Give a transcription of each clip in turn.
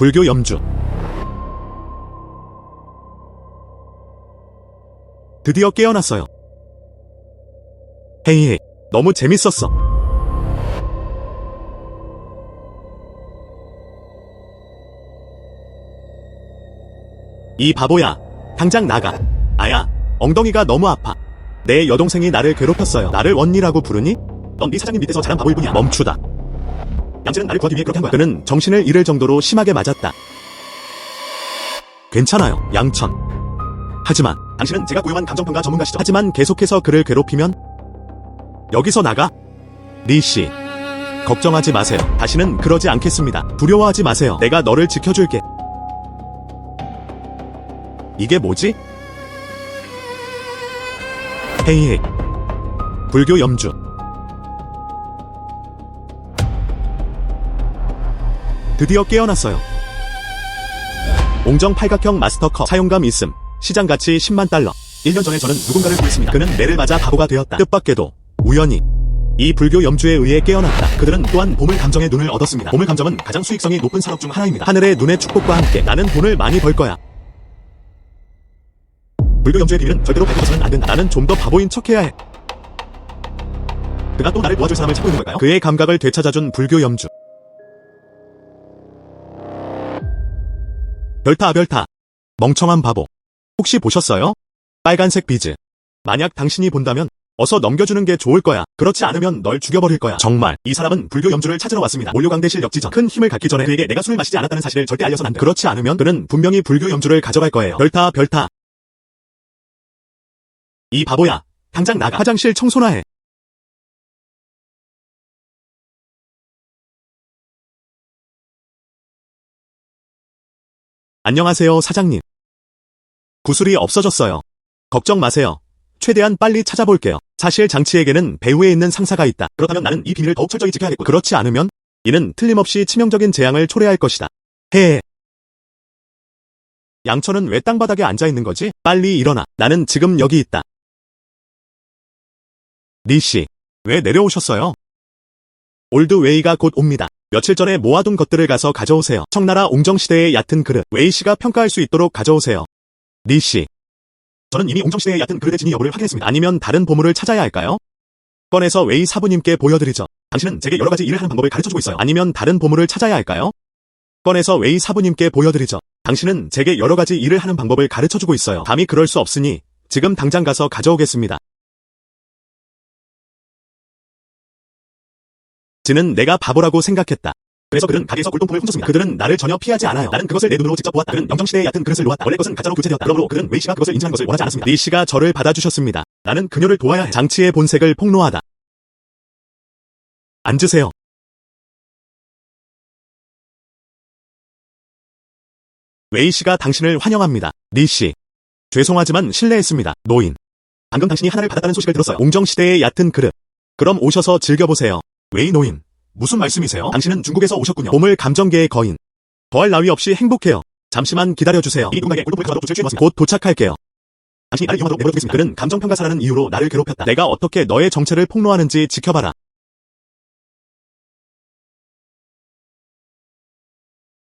불교 염주. 드디어 깨어났어요. 헤이헤이, 너무 재밌었어. 이 바보야, 당장 나가. 아야, 엉덩이가 너무 아파. 내 여동생이 나를 괴롭혔어요. 나를 언니라고 부르니? 넌 네 사장님 밑에서 자란 바보일 뿐이야. 멈추다. 양치는 나를 구하기 위해 그렇게 한 거야. 그는 정신을 잃을 정도로 심하게 맞았다. 괜찮아요, 양천. 하지만 당신은 제가 고용한 감정평가 전문가시죠. 하지만 계속해서 그를 괴롭히면 여기서 나가. 리씨, 걱정하지 마세요. 다시는 그러지 않겠습니다. 두려워하지 마세요. 내가 너를 지켜줄게. 이게 뭐지? 헤이헤이, 불교 염주. 드디어 깨어났어요. 옹정 팔각형 마스터컵 사용감 있음. 시장가치 10만 달러. 1년 전에 저는 누군가를 구했습니다. 그는 매를 맞아 바보가 되었다. 뜻밖에도 우연히 이 불교 염주에 의해 깨어났다. 그들은 또한 보물 감정의 눈을 얻었습니다. 보물 감정은 가장 수익성이 높은 산업 중 하나입니다. 하늘의 눈의 축복과 함께 나는 돈을 많이 벌 거야. 불교 염주의 비밀은 절대로 밝혀서는 안 된다. 나는 좀 더 바보인 척해야 해. 그가 또 나를 도와줄 사람을 찾고 있는 걸까요? 그의 감각을 되찾아준 불교 염주. 별타. 멍청한 바보. 혹시 보셨어요? 빨간색 비즈. 만약 당신이 본다면 어서 넘겨주는 게 좋을 거야. 그렇지 않으면 널 죽여버릴 거야. 정말 이 사람은 불교 염주를 찾으러 왔습니다. 몰료강대실 역지전. 큰 힘을 갖기 전에 그에게 내가 술을 마시지 않았다는 사실을 절대 알려선 안 돼. 그렇지 않으면 그는 분명히 불교 염주를 가져갈 거예요. 별타. 이 바보야, 당장 나가. 화장실 청소나 해. 안녕하세요, 사장님. 구슬이 없어졌어요. 걱정 마세요. 최대한 빨리 찾아볼게요. 사실 장치에게는 배후에 있는 상사가 있다. 그렇다면 나는 이 비밀을 더욱 철저히 지켜야겠고. 그렇지 않으면 이는 틀림없이 치명적인 재앙을 초래할 것이다. 헤헤. 양천은 왜 땅바닥에 앉아있는 거지? 빨리 일어나. 나는 지금 여기 있다. 리씨, 왜 내려오셨어요? 올드웨이가 곧 옵니다. 며칠 전에 모아둔 것들을 가서 가져오세요. 청나라 옹정시대의 얕은 그릇, 웨이씨가 평가할 수 있도록 가져오세요. 리씨, 저는 이미 옹정시대의 얕은 그릇의 진위 여부를 확인했습니다. 아니면 다른 보물을 찾아야 할까요? 꺼내서 웨이 사부님께 보여드리죠. 당신은 제게 여러가지 일을 하는 방법을 가르쳐주고 있어요. 아니면 다른 보물을 찾아야 할까요? 꺼내서 웨이 사부님께 보여드리죠. 당신은 제게 여러가지 일을 하는 방법을 가르쳐주고 있어요. 감히 그럴 수 없으니 지금 당장 가서 가져오겠습니다. 지는 내가 바보라고 생각했다. 그래서 그들은 가게에서 골동품을 훔쳤습니다. 그들은 나를 전혀 피하지 않아요. 나는 그것을 내 눈으로 직접 보았다. 그는 영정시대의 얕은 그릇을 놓았다. 원래 그것은 가짜로 교체되었다. 그러므로 그는 웨이씨가 그것을 인증한 것을 원하지 않았습니다. 리씨가 저를 받아주셨습니다. 나는 그녀를 도와야 해. 장치의 본색을 폭로하다. 앉으세요. 웨이씨가 당신을 환영합니다. 리씨, 죄송하지만 실례했습니다. 노인, 방금 당신이 하나를 받았다는 소식을 들었어요. 옹정시대의 얕은 그릇. 그럼 오셔서 즐겨보세요. 웨이 노인, 무슨 말씀이세요? 당신은 중국에서 오셨군요. 보물 감정계의 거인. 더할 나위 없이 행복해요. 잠시만 기다려주세요. 이 누군가에게 골동품을 가져다 부채를 취해놓았습니다. 곧 도착할게요. 당신이 나를 위험하도록 내버려두겠습니다. 그는 감정평가사라는 이유로 나를 괴롭혔다. 내가 어떻게 너의 정체를 폭로하는지 지켜봐라.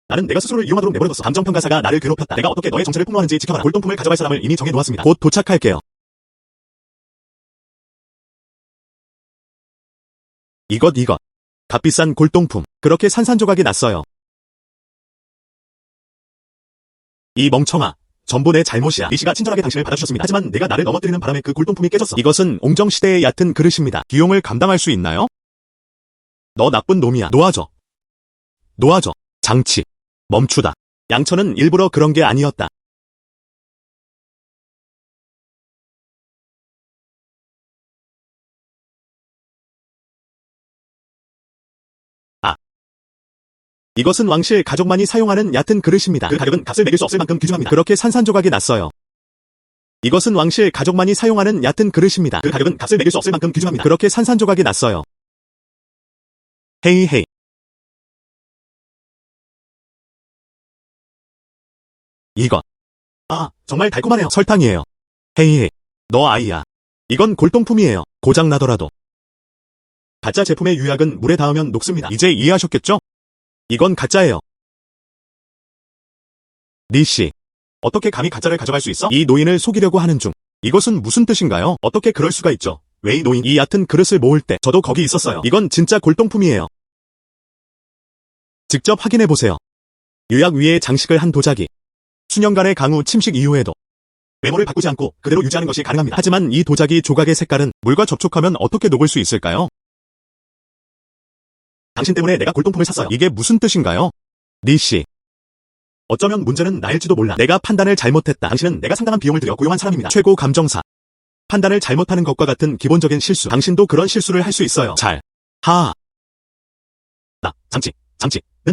나는 내가 스스로를 이용하도록 내버려뒀어. 감정평가사가 나를 괴롭혔다. 내가 어떻게 너의 정체를 폭로하는지 지켜봐라. 골동품을 가져갈 사람을 이미 정해놓았습니다. 곧 도착할게요. 이것. 값비싼 골동품. 그렇게 산산조각이 났어요. 이 멍청아. 전부 내 잘못이야. 리씨가 친절하게 당신을 받아주셨습니다. 하지만 내가 나를 넘어뜨리는 바람에 그 골동품이 깨졌어. 이것은 옹정시대의 얕은 그릇입니다. 비용을 감당할 수 있나요? 너 나쁜 놈이야. 놓아줘. 장치. 멈추다. 양천은 일부러 그런 게 아니었다. 이것은 왕실 가족만이 사용하는 얕은 그릇입니다. 그 가격은 값을 매길 수 없을 만큼 귀중합니다. 그렇게 산산조각이 났어요. 이것은 왕실 가족만이 사용하는 얕은 그릇입니다. 그 가격은 값을 매길 수 없을 만큼 귀중합니다. 그렇게 산산조각이 났어요. 헤이헤이. 이것. 정말 달콤하네요. 설탕이에요. 헤이헤이. 너 아이야. 이건 골동품이에요. 고장나더라도. 가짜 제품의 유약은 물에 닿으면 녹습니다. 이제 이해하셨겠죠? 이건 가짜예요. 리씨. 어떻게 감히 가짜를 가져갈 수 있어? 이 노인을 속이려고 하는 중. 이것은 무슨 뜻인가요? 어떻게 그럴 수가 있죠? 웨이 노인, 이 얕은 그릇을 모을 때 저도 거기 있었어요. 이건 진짜 골동품이에요. 직접 확인해보세요. 유약 위에 장식을 한 도자기. 수년간의 강우 침식 이후에도 외모를 바꾸지 않고 그대로 유지하는 것이 가능합니다. 하지만 이 도자기 조각의 색깔은 물과 접촉하면 어떻게 녹을 수 있을까요? 당신 때문에 내가 골동품을 샀어요. 이게 무슨 뜻인가요? 리씨. 어쩌면 문제는 나일지도 몰라. 내가 판단을 잘못했다. 당신은 내가 상당한 비용을 들여 고용한 사람입니다. 최고 감정사. 판단을 잘못하는 것과 같은 기본적인 실수. 당신도 그런 실수를 할 수 있어요. 장치는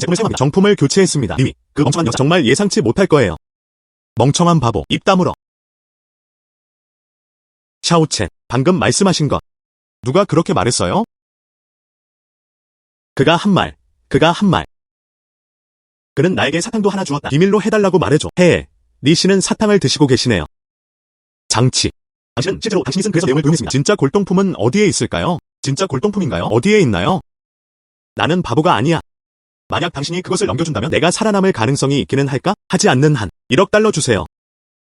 제품을 사용합니다. 정품을 교체했습니다. 님이 그 멍청한 여자 정말 예상치 못할 거예요. 멍청한 바보. 입 다물어. 샤오첸, 방금 말씀하신 것. 누가 그렇게 말했어요? 그가 한 말. 그는 나에게 사탕도 하나 주었다. 비밀로 해달라고 말해줘. 리씨는 사탕을 드시고 계시네요. 장치. 당신은 실제로 당신이 쓴 그래서 내용을 도용했습니다. 진짜 골동품은 어디에 있을까요? 진짜 골동품인가요? 어디에 있나요? 나는 바보가 아니야. 만약 당신이 그것을 넘겨준다면 내가 살아남을 가능성이 있기는 할까? 하지 않는 한 1억 달러 주세요.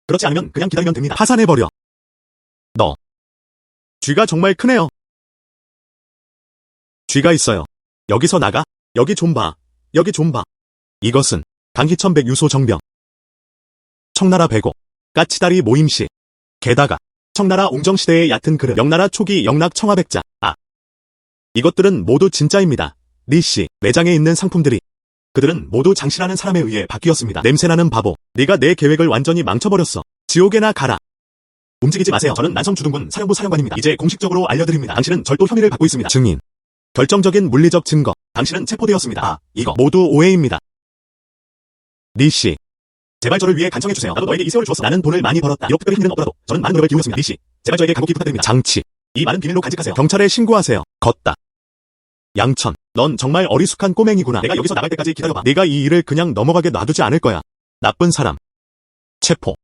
그렇지 않으면 그냥 기다리면 됩니다. 파산해버려. 너. 쥐가 정말 크네요. 쥐가 있어요. 여기서 나가. 여기 좀 봐. 이것은 강희천 백유소 정병. 청나라 배고. 까치다리 모임시. 게다가 청나라 옹정시대의 얕은 그릇. 명나라 초기 영락 청아백자. 이것들은 모두 진짜입니다. 리씨, 매장에 있는 상품들이. 그들은 모두 장씨라는 사람에 의해 바뀌었습니다. 냄새나는 바보. 네가 내 계획을 완전히 망쳐버렸어. 지옥에나 가라. 움직이지 마세요. 저는 난성주둔군 사령부 사령관입니다. 이제 공식적으로 알려드립니다. 당신은 절도 혐의를 받고 있습니다. 증인. 결정적인 물리적 증거. 당신은 체포되었습니다. 이거 모두 오해입니다. 리씨. 제발 저를 위해 간청해주세요. 나도 너에게 이 세월을 주었어. 나는 돈을 많이 벌었다. 이렇게 특별히 힘든 일 없더라도 저는 많은 노력을 기울였습니다. 리씨. 제발 저에게 간곡히 부탁드립니다. 장치. 이 말은 비밀로 간직하세요. 경찰에 신고하세요. 걷다. 양천. 넌 정말 어리숙한 꼬맹이구나. 내가 여기서 나갈 때까지 기다려봐. 네가 이 일을 그냥 넘어가게 놔두지 않을 거야. 나쁜 사람. 체포.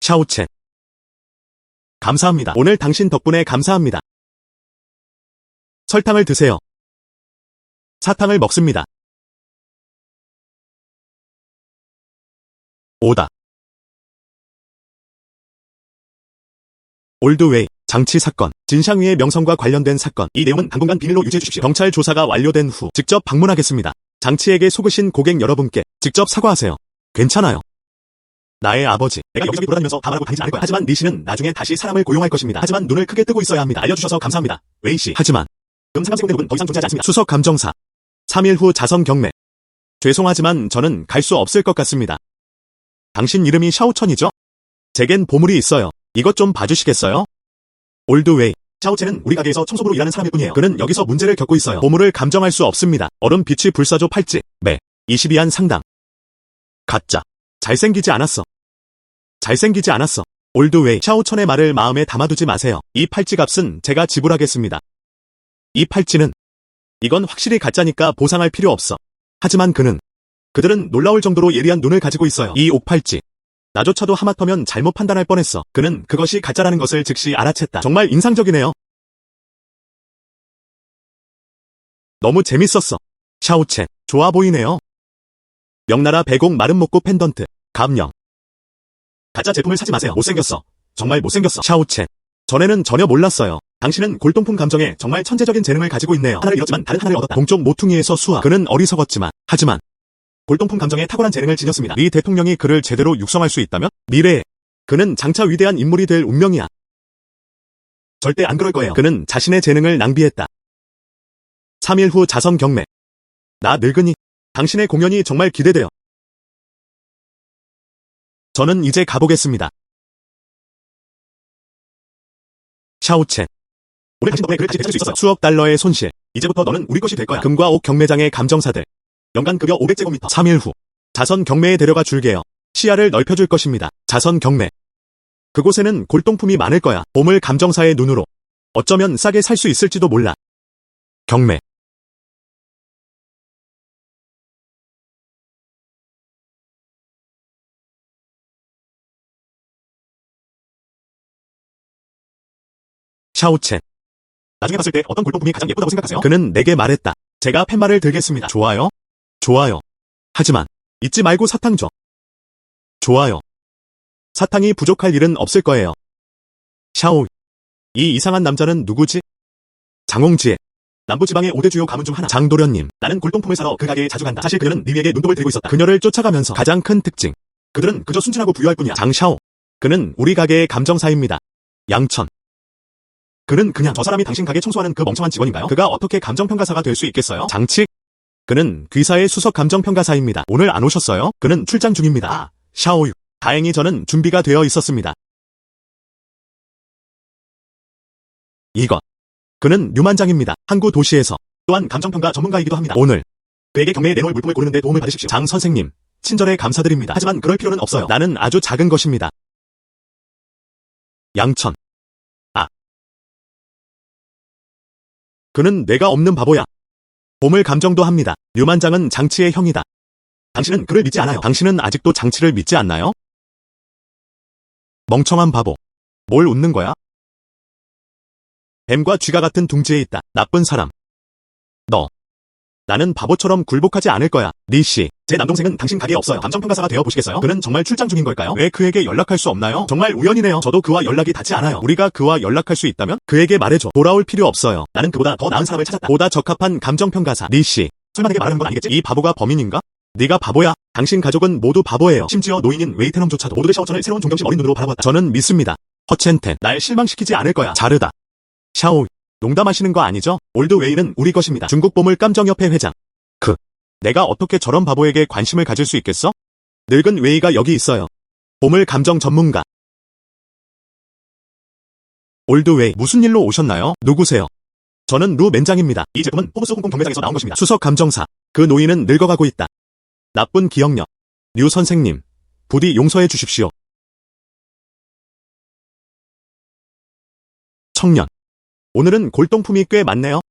샤오첸. 감사합니다. 오늘 당신 덕분에 감사합니다. 설탕을 드세요. 사탕을 먹습니다. 오다. 올드웨이. 장치 사건. 진샹위의 명성과 관련된 사건. 이 내용은 당분간 비밀로 유지해 주십시오. 경찰 조사가 완료된 후 직접 방문하겠습니다. 장치에게 속으신 고객 여러분께 직접 사과하세요. 괜찮아요. 나의 아버지. 내가 여기저기 돌아다니면서 다 말하고 다니지 않을 거야. 하지만 리씨는 나중에 다시 사람을 고용할 것입니다. 하지만 눈을 크게 뜨고 있어야 합니다. 알려주셔서 감사합니다. 웨이씨. 하지만 상감 세공대국은 더 이상 존재하지 않습니다. 수석 감정사. 3일 후 자선 경매. 죄송하지만 저는 갈 수 없을 것 같습니다. 당신 이름이 샤오천이죠? 제겐 보물이 있어요. 이것 좀 봐주시겠어요? 올드웨이. 샤오첸은 우리 가게에서 청소부로 일하는 사람일 뿐이에요. 그는 여기서 문제를 겪고 있어요. 보물을 감정할 수 없습니다. 얼음 빛이 불사조 팔찌. 매. 22안 상당. 가짜. 잘생기지 않았어. 올드웨이. 샤오천의 말을 마음에 담아두지 마세요. 이 팔찌 값은 제가 지불하겠습니다. 이 팔찌는 이건 확실히 가짜니까 보상할 필요 없어. 하지만 그들은 놀라울 정도로 예리한 눈을 가지고 있어요. 이 옥팔찌. 나조차도 하마터면 잘못 판단할 뻔했어. 그는 그것이 가짜라는 것을 즉시 알아챘다. 정말 인상적이네요. 너무 재밌었어. 샤오첸. 좋아 보이네요. 명나라 배공 마름 목고 펜던트. 감령. 가짜 제품을 사지 마세요. 못생겼어. 정말 못생겼어. 샤오첸. 전에는 전혀 몰랐어요. 당신은 골동품 감정에 정말 천재적인 재능을 가지고 있네요. 하나를 잃었지만 다른 하나를 얻었다. 동쪽 모퉁이에서 수화. 그는 어리석었지만 하지만 골동품 감정에 탁월한 재능을 지녔습니다. 리 대통령이 그를 제대로 육성할 수 있다면 미래에 그는 장차 위대한 인물이 될 운명이야. 절대 안 그럴 거예요. 그는 자신의 재능을 낭비했다. 3일 후 자선 경매. 나 늙은이. 당신의 공연이 정말 기대돼요. 저는 이제 가보겠습니다. 샤오첸. 오늘 당신 덕분에 그를 다시 되찾을 수 있었어요. 수억 달러의 손실. 이제부터 너는 우리 것이 될 거야. 금과 옥 경매장의 감정사들. 연간 급여 500제곱미터. 3일 후 자선 경매에 데려가 줄게요. 시야를 넓혀줄 것입니다. 자선 경매. 그곳에는 골동품이 많을 거야. 보물 감정사의 눈으로 어쩌면 싸게 살 수 있을지도 몰라. 경매. 샤오첸. 나중에 봤을 때 어떤 골동품이 가장 예쁘다고 생각하세요? 그는 내게 말했다. 제가 팻말을 들겠습니다. 좋아요? 좋아요. 하지만 잊지 말고 사탕 줘. 좋아요. 사탕이 부족할 일은 없을 거예요. 샤오. 이 이상한 남자는 누구지? 장홍지혜. 남부지방의 5대 주요 가문 중 하나. 장도련님. 나는 골동품을 사러 그 가게에 자주 간다. 사실 그녀는 네 위에게 눈독을 들고 있었다. 그녀를 쫓아가면서 가장 큰 특징. 그들은 그저 순진하고 부유할 뿐이야. 장샤오. 그는 우리 가게의 감정사입니다. 양천. 그는 그냥 저 사람이 당신 가게 청소하는 그 멍청한 직원인가요? 그가 어떻게 감정평가사가 될 수 있겠어요? 장치. 그는 귀사의 수석 감정평가사입니다. 오늘 안 오셨어요? 그는 출장 중입니다. 아, 샤오유. 다행히 저는 준비가 되어 있었습니다. 이것. 그는 류만장입니다. 항구 도시에서 또한 감정평가 전문가이기도 합니다. 오늘 그에게 경매에 내놓을 물품을 고르는데 도움을 받으십시오. 장 선생님, 친절에 감사드립니다. 하지만 그럴 필요는 없어요. 나는 아주 작은 것입니다. 양천. 아. 그는 뇌가 없는 바보야. 보물 감정도 합니다. 류만장은 장치의 형이다. 당신은 그를 믿지 않아요. 당신은 아직도 장치를 믿지 않나요? 멍청한 바보. 뭘 웃는 거야? 뱀과 쥐가 같은 둥지에 있다. 나쁜 사람. 너. 나는 바보처럼 굴복하지 않을 거야. 리씨. 제 남동생은 당신 가게에 없어요. 감정평가사가 되어 보시겠어요? 그는 정말 출장 중인 걸까요? 왜 그에게 연락할 수 없나요? 정말 우연이네요. 저도 그와 연락이 닿지 않아요. 우리가 그와 연락할 수 있다면? 그에게 말해줘. 돌아올 필요 없어요. 나는 그보다 더 나은 사람을 찾았다. 보다 적합한 감정평가사. 리씨. 설마 내게 말하는 건 아니겠지? 이 바보가 범인인가? 네가 바보야. 당신 가족은 모두 바보예요. 심지어 노인인 웨이테넘조차도 모두들 샤오천을 새로운 존경심 어린 눈으로 바라봤다. 저는 믿습니다. 허첸텐. 날 실망시키지 않을 거야. 자르다. 샤오. 농담하시는 거 아니죠? 올드 웨이는 우리 것입니다. 중국 보물감정협회 회장. 내가 어떻게 저런 바보에게 관심을 가질 수 있겠어? 늙은 웨이가 여기 있어요. 보물 감정 전문가. 올드 웨이. 무슨 일로 오셨나요? 누구세요? 저는 루 맨장입니다. 이 제품은 포브스 홍콩 경매장에서 나온 것입니다. 수석 감정사. 그 노인은 늙어가고 있다. 나쁜 기억력. 류 선생님. 부디 용서해 주십시오. 청년. 오늘은 골동품이 꽤 많네요.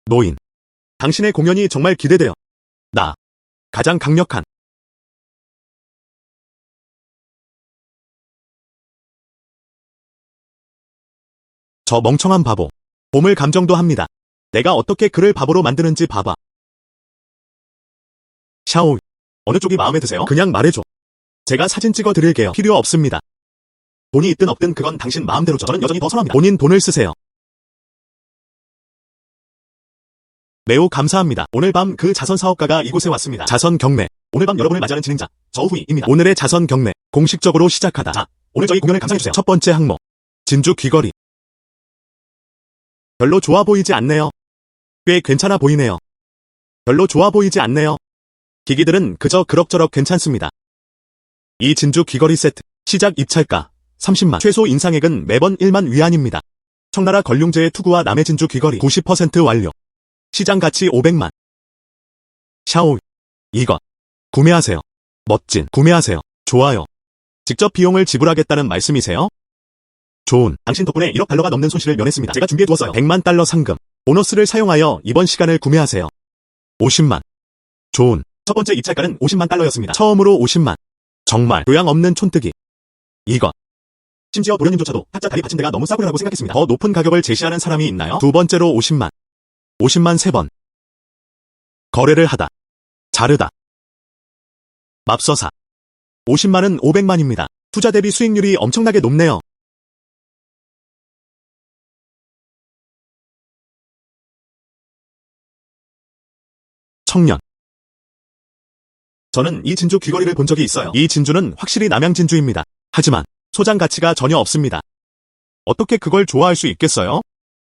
노인. 당신의 공연이 정말 기대돼요. 나. 가장 강력한. 저 멍청한 바보. 보물 감정도 합니다. 내가 어떻게 그를 바보로 만드는지 봐봐. 샤오. 어느 쪽이 마음에 드세요? 그냥 말해줘. 제가 사진 찍어 드릴게요. 필요 없습니다. 돈이 있든 없든 그건 당신 마음대로죠. 저는 여전히 더 선호합니다. 본인 돈을 쓰세요. 매우 감사합니다. 오늘 밤 그 자선 사업가가 이곳에 왔습니다. 자선 경매. 오늘 밤 여러분을 맞이하는 진행자, 저우후이입니다. 오늘의 자선 경매, 공식적으로 시작하다. 자, 오늘 저희 공연을 감상해주세요. 첫 번째 항목. 진주 귀걸이. 별로 좋아 보이지 않네요. 꽤 괜찮아 보이네요. 별로 좋아 보이지 않네요. 기기들은 그저 그럭저럭 괜찮습니다. 이 진주 귀걸이 세트, 시작 입찰가 30만, 최소 인상액은 매번 1만 위안입니다. 청나라 걸륭제의 투구와 남의 진주 귀걸이 90% 완료. 시장 가치 500만. 샤오. 이것. 구매하세요. 멋진. 구매하세요. 좋아요. 직접 비용을 지불하겠다는 말씀이세요? 좋은. 당신 덕분에 1억 달러가 넘는 손실을 면했습니다. 제가 준비해두었어요. 100만 달러 상금. 보너스를 사용하여 이번 시간을 구매하세요. 50만. 좋은. 첫 번째 입찰가는 50만 달러였습니다. 처음으로 50만. 정말 교양 없는 촌뜨기. 이것. 심지어 도련님조차도 타짜 다리 받친 데가 너무 싸구려라고 생각했습니다. 더 높은 가격을 제시하는 사람이 있나요? 두 번째로 50만. 50만 3번. 거래를 하다. 자르다. 맙서사. 50만은 500만입니다. 투자 대비 수익률이 엄청나게 높네요. 청년. 저는 이 진주 귀걸이를 본 적이 있어요. 이 진주는 확실히 남양 진주입니다. 하지만 소장 가치가 전혀 없습니다. 어떻게 그걸 좋아할 수 있겠어요?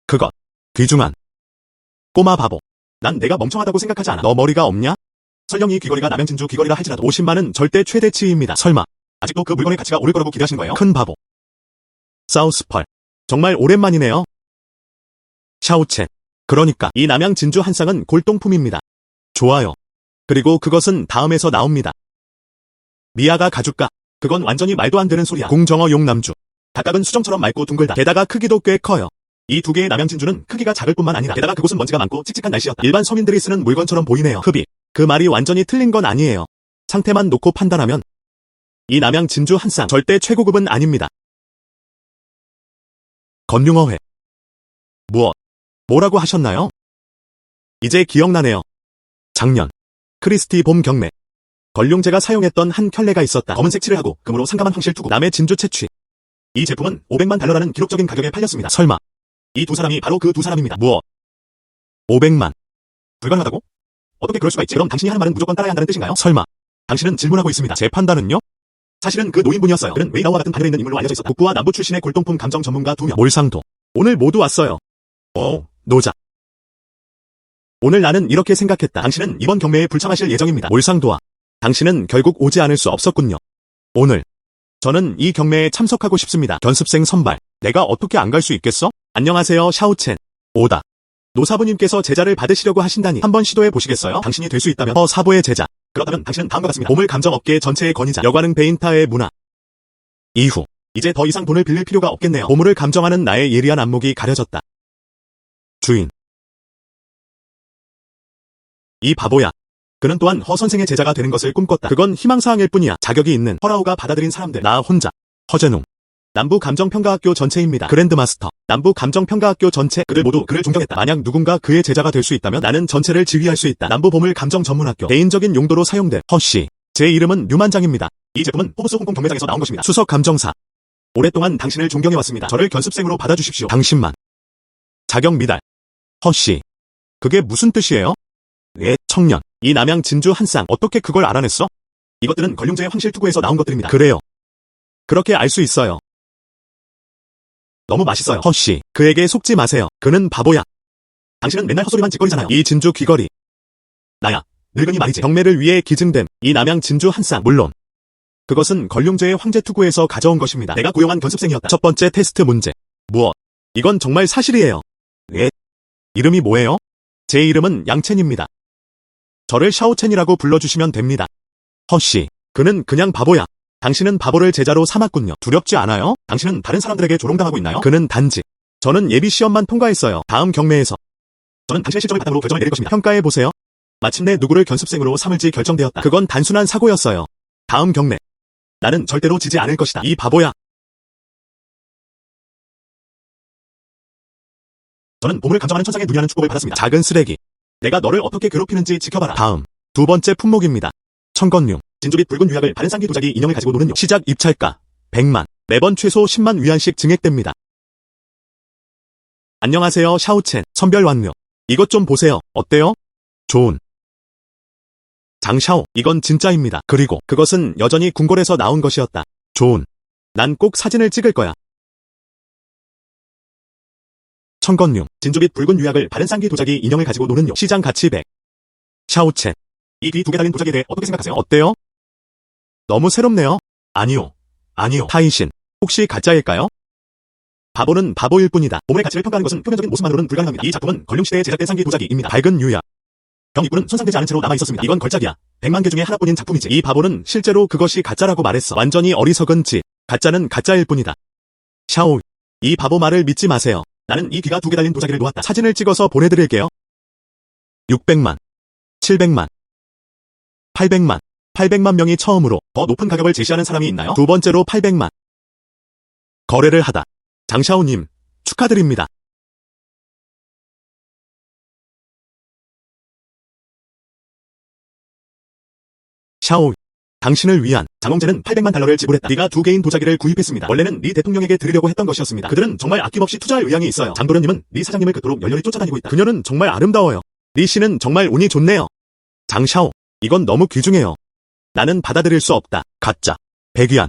그것. 귀중한. 꼬마 바보. 난 내가 멍청하다고 생각하지 않아. 너 머리가 없냐? 설령 이 귀걸이가 남양 진주 귀걸이라 할지라도 50만은 절대 최대치입니다. 설마 아직도 그 물건의 가치가 오를 거라고 기대하시는 거예요? 큰 바보. 사우스펄. 정말 오랜만이네요. 샤오첸. 그러니까 이 남양 진주 한 쌍은 골동품입니다. 좋아요. 그리고 그것은 다음에서 나옵니다. 미아가 가죽가. 그건 완전히 말도 안 되는 소리야. 궁정어 용남주. 각각은 수정처럼 맑고 둥글다. 게다가 크기도 꽤 커요. 이 두 개의 남양 진주는 크기가 작을 뿐만 아니라 게다가 그곳은 먼지가 많고 칙칙한 날씨였다. 일반 서민들이 쓰는 물건처럼 보이네요. 흡입. 그 말이 완전히 틀린 건 아니에요. 상태만 놓고 판단하면 이 남양 진주 한 쌍 절대 최고급은 아닙니다. 건융어회. 무엇? 뭐라고 하셨나요? 이제 기억나네요. 작년 크리스티 봄 경매. 걸룡제가 사용했던 한 켤레가 있었다. 검은색 칠을 하고 금으로 상감한 황실 투구. 남의 진주 채취. 이 제품은 500만 달러라는 기록적인 가격에 팔렸습니다. 설마 이 두 사람이 바로 그 두 사람입니다. 무엇? 500만. 불가능하다고? 어떻게 그럴 수가 있지? 그럼 당신이 하는 말은 무조건 따라야 한다는 뜻인가요? 설마. 당신은 질문하고 있습니다. 제 판단은요? 사실은 그 노인분이었어요. 그는 웨이라와 같은 반열에 있는 인물로 알려져 있었다. 북부와 남부 출신의 골동품 감정 전문가 2명. 몰상도. 오늘 모두 왔어요. 노자. 오늘 나는 이렇게 생각했다. 당신은 이번 경매에 불참하실 예정입니다. 몰상도와 당신은 결국 오지 않을 수 없었군요. 오늘 저는 이 경매에 참석하고 싶습니다. 견습생 선발. 내가 어떻게 안 갈 수 있겠어? 안녕하세요, 샤오첸. 오다. 노사부님께서 제자를 받으시려고 하신다니 한번 시도해 보시겠어요? 당신이 될 수 있다면 사부의 제자. 그렇다면 당신은 다음과 같습니다. 보물 감정업계 전체의 권위자. 여관은 베인타의 문화. 이후 이제 더 이상 돈을 빌릴 필요가 없겠네요. 보물을 감정하는 나의 예리한 안목이 가려졌다. 주인. 이 바보야. 그는 또한 허 선생의 제자가 되는 것을 꿈꿨다. 그건 희망사항일 뿐이야. 자격이 있는 허라오가 받아들인 사람들. 나 혼자. 허재농. 남부감정평가학교 전체입니다. 그랜드마스터. 남부감정평가학교 전체. 그들 모두 그를 존경했다. 만약 누군가 그의 제자가 될 수 있다면 나는 전체를 지휘할 수 있다. 남부보물감정전문학교. 개인적인 용도로 사용된 허씨. 제 이름은 류만장입니다. 이 제품은 포브스 홍콩 경매장에서 나온 것입니다. 수석감정사. 오랫동안 당신을 존경해왔습니다. 저를 견습생으로 받아주십시오. 당신만. 자격 미달. 허씨. 그게 무슨 뜻이에요? 청년. 이 남양 진주 한 쌍. 어떻게 그걸 알아냈어? 이것들은 걸룡제의 황실투구에서 나온 것들입니다. 그래요. 그렇게 알 수 있어요. 너무 맛있어요. 허씨. 그에게 속지 마세요. 그는 바보야. 당신은 맨날 헛소리만 짓거리잖아요. 이 진주 귀걸이. 나야. 늙은이 말이지. 경매를 위해 기증됨. 이 남양 진주 한 쌍. 물론. 그것은 걸룡제의 황제투구에서 가져온 것입니다. 내가 고용한 견습생이었다. 첫 번째 테스트 문제. 무엇? 이건 정말 사실이에요. 이름이 뭐예요? 제 이름은 양첸입니다. 저를 샤오첸이라고 불러주시면 됩니다. 허씨. 그는 그냥 바보야. 당신은 바보를 제자로 삼았군요. 두렵지 않아요? 당신은 다른 사람들에게 조롱당하고 있나요? 그는 단지. 저는 예비시험만 통과했어요. 다음 경매에서. 저는 당신의 실적을 바탕으로 결정을 내릴 것입니다. 평가해보세요. 마침내 누구를 견습생으로 삼을지 결정되었다. 그건 단순한 사고였어요. 다음 경매. 나는 절대로 지지 않을 것이다. 이 바보야. 저는 보물을 감정하는 천상의 눈이라는 축복을 받았습니다. 작은 쓰레기. 내가 너를 어떻게 괴롭히는지 지켜봐라. 다음. 두 번째 품목입니다. 청건류. 진주빛 붉은 유약을 바른 쌍기 도자기 인형을 가지고 노는 용. 시작 입찰가 100만. 매번 최소 10만 위안씩 증액됩니다. 안녕하세요, 샤오첸. 선별 완료. 이것 좀 보세요. 어때요? 좋은. 장샤오. 이건 진짜입니다. 그리고 그것은 여전히 궁궐에서 나온 것이었다. 좋은. 난 꼭 사진을 찍을 거야. 청건류. 진주빛 붉은 유약을 바른 쌍기 도자기 인형을 가지고 노는 용. 시장 가치 100. 샤오첸. 이 뒤 두 개 달린 도자기에 대해 어떻게 생각하세요? 어때요? 너무 새롭네요. 아니요. 타이신. 혹시 가짜일까요? 바보는 바보일 뿐이다. 보물의 가치를 평가하는 것은 표면적인 모습만으로는 불가능합니다. 이 작품은 걸룡시대에 제작된 쌍기 도자기입니다. 밝은 유약. 병 입구는 손상되지 않은 채로 남아있었습니다. 이건 걸작이야. 100만 개 중에 하나뿐인 작품이지. 이 바보는 실제로 그것이 가짜라고 말했어. 완전히 어리석은 짓. 가짜는 가짜일 뿐이다. 샤오. 이 바보 말을 믿지 마세요. 나는 이 귀가 두 개 달린 도자기를 놓았다. 사진을 찍어서 보내드릴게요. 600만. 700만. 800만. 800만 명이 처음으로 더 높은 가격을 제시하는 사람이 있나요? 두 번째로 800만. 거래를 하다. 장샤오님, 축하드립니다. 샤오. 당신을 위한 장홍재는 800만 달러를 지불했다. 네가 두 개인 도자기를 구입했습니다. 원래는 네 대통령에게 드리려고 했던 것이었습니다. 그들은 정말 아낌없이 투자할 의향이 있어요. 장도련님은 네 사장님을 그토록 열렬히 쫓아다니고 있다. 그녀는 정말 아름다워요. 네 씨는 정말 운이 좋네요. 장샤오. 이건 너무 귀중해요. 나는 받아들일 수 없다. 가짜. 백위안.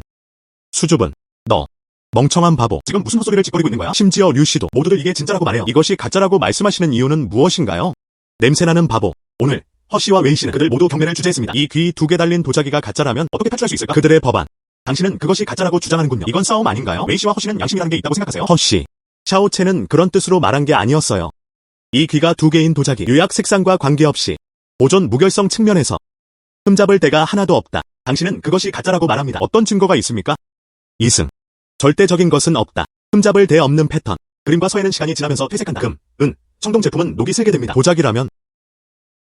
수줍은. 너. 멍청한 바보. 지금 무슨 헛소리를 짓거리고 있는 거야? 심지어 류씨도 모두들 이게 진짜라고 말해요. 이것이 가짜라고 말씀하시는 이유는 무엇인가요? 냄새나는 바보. 오늘 허씨와 웨이씨는 그들 모두 경매를 주재했습니다. 이 귀 두 개 달린 도자기가 가짜라면 어떻게 탈출할 수 있을까? 그들의 법안. 당신은 그것이 가짜라고 주장하는군요. 이건 싸움 아닌가요? 웨이씨와 허씨는 양심이라는 게 있다고 생각하세요? 허씨. 샤오첸은 그런 뜻으로 말한 게 아니었어요. 이 귀가 두 개인 도자기. 유약 색상과 관계없이 보존 무결성 측면에서 흠잡을 데가 하나도 없다. 당신은 그것이 가짜라고 말합니다. 어떤 증거가 있습니까? 이승. 절대적인 것은 없다. 흠잡을 데 없는 패턴. 그림과 서해는 시간이 지나면서 퇴색한다. 금, 은, 청동 제품은 녹이 슬게 됩니다. 도자기라면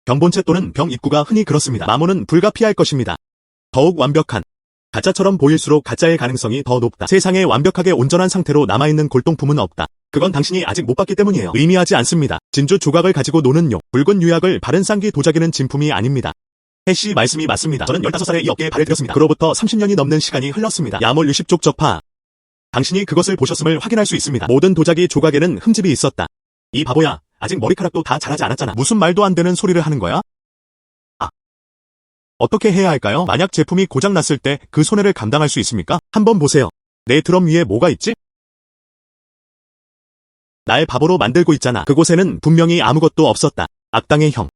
병본체 또는 병 입구가 흔히 그렇습니다. 마모는 불가피할 것입니다. 더욱 완벽한. 가짜처럼 보일수록 가짜의 가능성이 더 높다. 세상에 완벽하게 온전한 상태로 남아있는 골동품은 없다. 그건 당신이 아직 못 봤기 때문이에요. 의미하지 않습니다. 진주 조각을 가지고 노는 용. 붉은 유약을 바른 쌍기 도자기는 진품이 아닙니다. 해씨 말씀이 맞습니다. 저는 15살에 이 업계에 발을 들였습니다. 그로부터 30년이 넘는 시간이 흘렀습니다. 야몰 유십족 적파. 당신이 그것을 보셨음을 확인할 수 있습니다. 모든 도자기 조각에는 흠집이 있었다. 이 바보야, 아직 머리카락도 다 자라지 않았잖아. 무슨 말도 안 되는 소리를 하는 거야? 어떻게 해야 할까요? 만약 제품이 고장났을 때 그 손해를 감당할 수 있습니까? 한번 보세요. 내 드럼 위에 뭐가 있지? 날 바보로 만들고 있잖아. 그곳에는 분명히 아무것도 없었다. 악당의 형.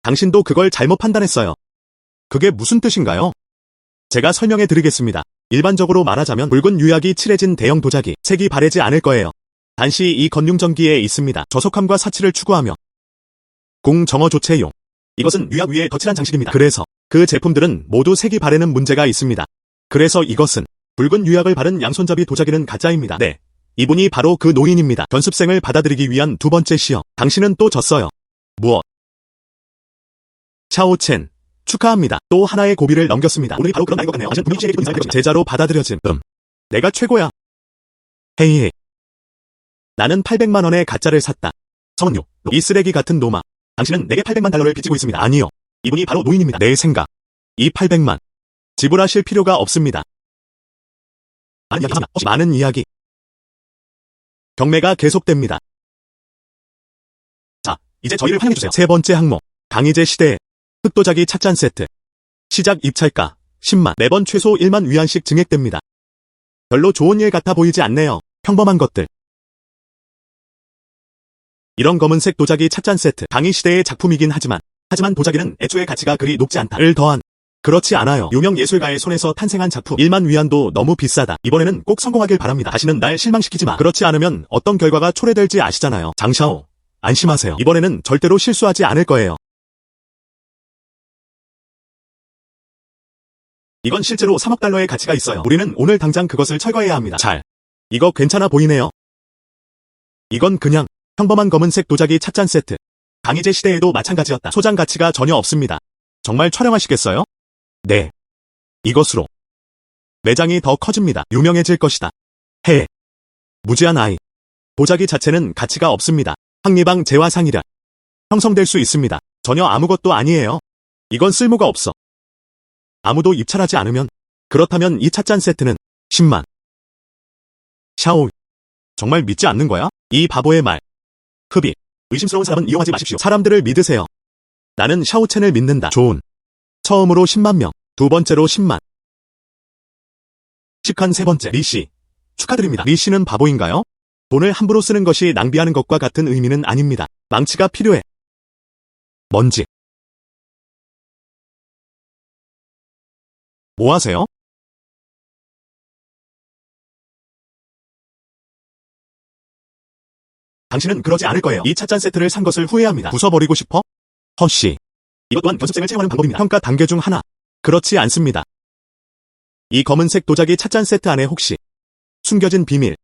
당신도 그걸 잘못 판단했어요. 그게 무슨 뜻인가요? 제가 설명해 드리겠습니다. 일반적으로 말하자면 붉은 유약이 칠해진 대형 도자기, 색이 바래지 않을 거예요. 단시 이 건융전기에 있습니다. 저속함과 사치를 추구하며 공정어 조체용. 이것은 유약 위에 덧칠한 장식입니다. 그래서 그 제품들은 모두 색이 바래는 문제가 있습니다. 그래서 이것은 붉은 유약을 바른 양손잡이 도자기는 가짜입니다. 네. 이분이 바로 그 노인입니다. 견습생을 받아들이기 위한 두 번째 시험. 당신은 또 졌어요. 무엇? 샤오첸. 축하합니다. 또 하나의 고비를 넘겼습니다. 오늘이 바로 그런 날인 것 같네요. 당신은 분명히 씨에게 기도 제자로 받아들여짐. 내가 최고야. 헤이헤이. 나는 800만 원의 가짜를 샀다. 성은요. 이 쓰레기 같은 놈아. 당신은 내게 800만 달러를 빚지고 있습니다. 아니요. 이분이 바로 노인입니다. 내 생각. 이 800만. 지불하실 필요가 없습니다. 많은 이야기. 경매가 계속됩니다. 자, 이제 저희를 환영해주세요. 세 번째 항목. 강희제 시대의 흑도자기 찻잔 세트. 시작 입찰가 10만. 매번 최소 1만 위안씩 증액됩니다. 별로 좋은 일 같아 보이지 않네요. 평범한 것들. 이런 검은색 도자기 찻잔 세트. 강희 시대의 작품이긴 하지만 도자기는 애초에 가치가 그리 높지 않다를 더한. 그렇지 않아요. 유명 예술가의 손에서 탄생한 작품 1만 위안도 너무 비싸다. 이번에는 꼭 성공하길 바랍니다. 다시는 날 실망시키지 마. 그렇지 않으면 어떤 결과가 초래될지 아시잖아요. 장샤오. 안심하세요. 이번에는 절대로 실수하지 않을 거예요. 이건 실제로 3억 달러의 가치가 있어요. 우리는 오늘 당장 그것을 철거해야 합니다. 이거 괜찮아 보이네요. 이건 그냥 평범한 검은색 도자기 찻잔 세트. 강희제 시대에도 마찬가지였다. 소장 가치가 전혀 없습니다. 정말 촬영하시겠어요? 네. 이것으로 매장이 더 커집니다. 유명해질 것이다. 무지한 아이. 도자기 자체는 가치가 없습니다. 항리방 재화상이라 형성될 수 있습니다. 전혀 아무것도 아니에요. 이건 쓸모가 없어. 아무도 입찰하지 않으면. 그렇다면 이 찻잔 세트는 10만. 샤오. 정말 믿지 않는 거야? 이 바보의 말. 흡입. 의심스러운 사람은 이용하지 마십시오. 사람들을 믿으세요. 나는 샤오첸을 믿는다. 좋은. 처음으로 10만 명. 두 번째로 10만. 식한 세 번째. 리씨. 축하드립니다. 리씨는 바보인가요? 돈을 함부로 쓰는 것이 낭비하는 것과 같은 의미는 아닙니다. 망치가 필요해. 먼지. 뭐 하세요? 당신은 그러지 않을 거예요. 이 찻잔 세트를 산 것을 후회합니다. 부숴버리고 싶어? 허씨. 이것 또한 견습생을 채용하는 방법입니다. 평가 단계 중 하나. 그렇지 않습니다. 이 검은색 도자기 찻잔 세트 안에 혹시 숨겨진 비밀.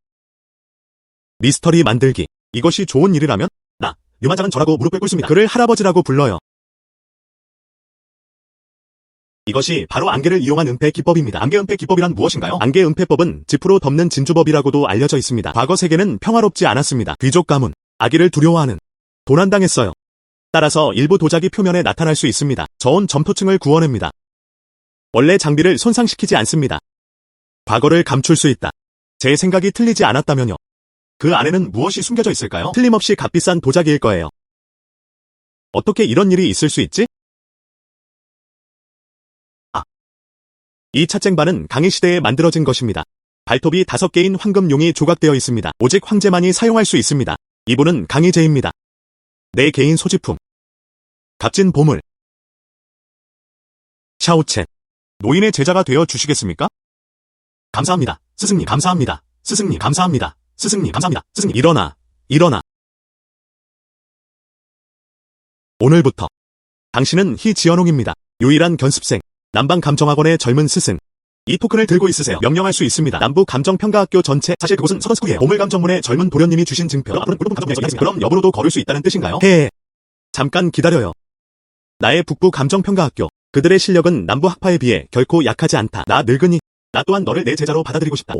미스터리 만들기. 이것이 좋은 일이라면? 유만장은 저라고 무릎을 꿇습니다. 그를 할아버지라고 불러요. 이것이 바로 안개를 이용한 은폐 기법입니다. 안개 은폐 기법이란 무엇인가요? 안개 은폐법은 지프로 덮는 진주법이라고도 알려져 있습니다. 과거 세계는 평화롭지 않았습니다. 귀족 가문, 아기를 두려워하는, 도난당했어요. 따라서 일부 도자기 표면에 나타날 수 있습니다. 저온 점토층을 구워냅니다. 원래 장비를 손상시키지 않습니다. 과거를 감출 수 있다. 제 생각이 틀리지 않았다면요. 그 안에는 무엇이 숨겨져 있을까요? 틀림없이 값비싼 도자기일 거예요. 어떻게 이런 일이 있을 수 있지? 이 찻쟁반은 강희 시대에 만들어진 것입니다. 발톱이 5개인 황금용이 조각되어 있습니다. 오직 황제만이 사용할 수 있습니다. 이분은 강희제입니다. 내 개인 소지품. 값진 보물. 샤오첸. 노인의 제자가 되어 주시겠습니까? 감사합니다. 스승님 감사합니다. 스승님 감사합니다. 스승님 감사합니다. 스승님. 일어나. 오늘부터 당신은 희지연홍입니다. 유일한 견습생. 남방감정학원의 젊은 스승. 이 토큰을 들고 있으세요. 명령할 수 있습니다. 남부감정평가학교 전체. 사실 그곳은 서던스쿨이에요. 보물감정문의 젊은 도련님이 주신 증표. 앞으로는 물품감정문에 그럼 여부로도 걸을 수 있다는 뜻인가요? 잠깐 기다려요. 나의 북부감정평가학교. 그들의 실력은 남부학파에 비해 결코 약하지 않다. 나 늙은이. 나 또한 너를 내 제자로 받아들이고 싶다.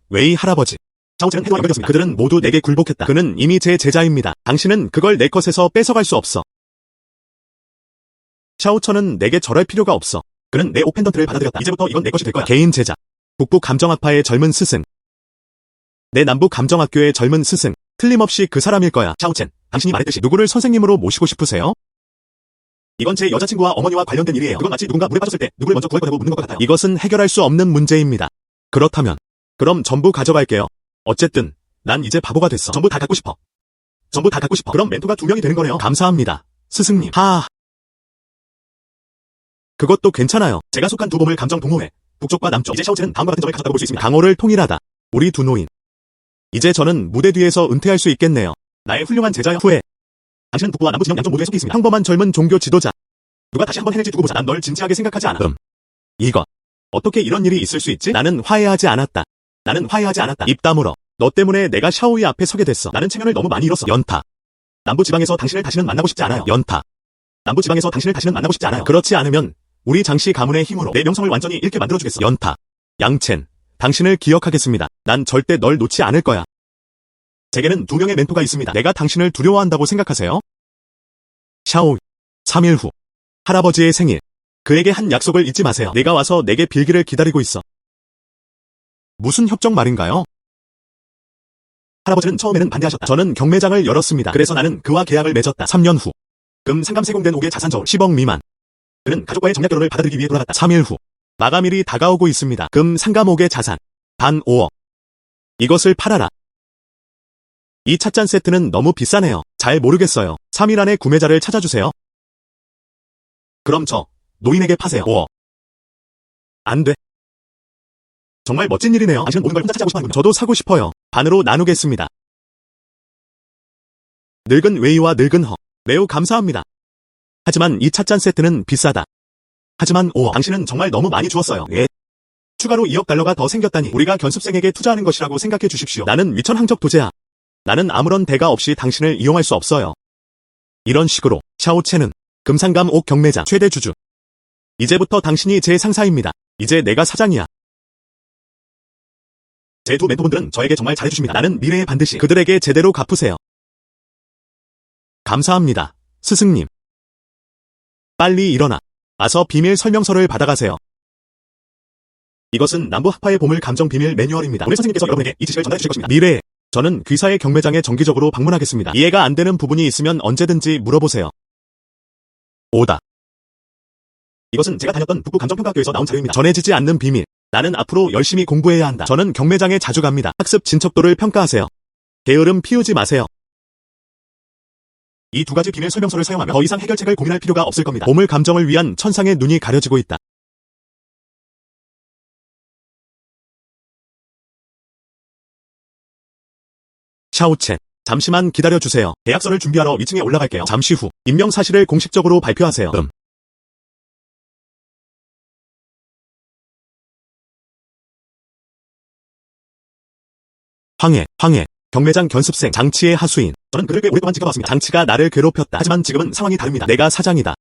웨이 할아버지. 샤오첸은 해도와 연결되었습니다. 그들은 모두 내게 굴복했다. 그는 이미 제 제자입니다. 당신은 그걸 내 것에서 뺏어갈 수 없어. 샤오천은 내게 절할 필요가 없어. 그는 내 옷 펜던트를 받아들였다. 이제부터 이건 내 것이 될 거야. 개인 제자. 북부 감정학파의 젊은 스승. 내 남부 감정학교의 젊은 스승. 틀림없이 그 사람일 거야. 샤오첸, 당신이 말했듯이 누구를 선생님으로 모시고 싶으세요? 이건 제 여자친구와 어머니와 관련된 일이에요. 그건 마치 누군가 물에 빠졌을 때 누구를 먼저 구할 거냐고 묻는 것 같아요. 이것은 해결할 수 없는 문제입니다. 그렇다면 그럼 전부 가져갈게요. 어쨌든 난 이제 바보가 됐어. 전부 다 갖고 싶어. 전부 다 갖고 싶어. 그럼 멘토가 2명이 되는 거네요. 감사합니다. 스승님. 그것도 괜찮아요. 제가 속한 두 봄을 감정 동호회. 북쪽과 남쪽. 이제 샤오첸은 다음과 같은 점에 가깝다고 볼 수 있습니다. 강호를 통일하다. 우리 두 노인. 이제 저는 무대 뒤에서 은퇴할 수 있겠네요. 나의 훌륭한 제자여. 후회. 당신은 북부와 남부 진영 양쪽 모두에 속해 있습니다. 평범한 젊은 종교 지도자. 누가 다시 한번 해낼지 두고 보자. 난 널 진지하게 생각하지 않아. 이거. 어떻게 이런 일이 있을 수 있지? 나는 화해하지 않았다. 입 다물어. 너 때문에 내가 샤오이 앞에 서게 됐어. 나는 체면을 너무 많이 잃었어. 연타. 남부 지방에서 당신을 다시는 만나고 싶지 않아요. 연타. 남부 지방에서 당신을 다시는 만나고 싶지 않아요. 그렇지 않으면 우리 장씨 가문의 힘으로 내 명성을 완전히 잃게 만들어주겠어. 연타. 양첸. 당신을 기억하겠습니다. 난 절대 널 놓지 않을 거야. 제게는 2명의 멘토가 있습니다. 내가 당신을 두려워한다고 생각하세요? 샤오. 3일 후. 할아버지의 생일. 그에게 한 약속을 잊지 마세요. 내가 와서 내게 빌기를 기다리고 있어. 무슨 협정 말인가요? 할아버지는 처음에는 반대하셨다. 저는 경매장을 열었습니다. 그래서 나는 그와 계약을 맺었다. 3년 후. 금 상감 세공된 옥의 자산 저울 10억 미만. 그는 가족과의 정략 결혼을 받아들이기 위해 돌아갔다. 3일 후. 마감일이 다가오고 있습니다. 금 상감 옥의 자산. 단 5억. 이것을 팔아라. 이 찻잔 세트는 너무 비싸네요. 잘 모르겠어요. 3일 안에 구매자를 찾아주세요. 그럼 저 노인에게 파세요. 5억. 안 돼. 정말 멋진 일이네요. 당신은 모든 걸 혼자 차지하고 싶어 하는군요. 저도 사고 싶어요. 반으로 나누겠습니다. 늙은 웨이와 늙은 허. 매우 감사합니다. 하지만 이 찻잔 세트는 비싸다. 하지만 5억. 당신은 정말 너무 많이 주었어요. 예. 추가로 2억 달러가 더 생겼다니 우리가 견습생에게 투자하는 것이라고 생각해 주십시오. 나는 위천항적 도제야. 나는 아무런 대가 없이 당신을 이용할 수 없어요. 이런 식으로 샤오첸은 금상감 옥 경매장 최대 주주. 이제부터 당신이 제 상사입니다. 이제 내가 사장이야. 제 두 멘토분들은 저에게 정말 잘해주십니다. 나는 미래에 반드시 그들에게 제대로 갚으세요. 감사합니다. 스승님. 빨리 일어나. 와서 비밀 설명서를 받아가세요. 이것은 남부학파의 보물 감정 비밀 매뉴얼입니다. 오늘 선생님께서 여러분에게 이 지식을 전달해 주실 것입니다. 미래에 저는 귀사의 경매장에 정기적으로 방문하겠습니다. 이해가 안 되는 부분이 있으면 언제든지 물어보세요. 오다. 이것은 제가 다녔던 북부 감정평가학교에서 나온 자료입니다. 전해지지 않는 비밀. 나는 앞으로 열심히 공부해야 한다. 저는 경매장에 자주 갑니다. 학습 진척도를 평가하세요. 게으름 피우지 마세요. 이 2가지 비밀 설명서를 사용하면 더 이상 해결책을 고민할 필요가 없을 겁니다. 보물 감정을 위한 천상의 눈이 가려지고 있다. 샤오첸. 잠시만 기다려주세요. 계약서를 준비하러 위층에 올라갈게요. 잠시 후 임명사실을 공식적으로 발표하세요. 황해. 경매장 견습생 장치의 하수인. 저는 그를 꽤 오랫동안 지켜봤습니다. 장치가 나를 괴롭혔다. 하지만 지금은 상황이 다릅니다. 내가 사장이다.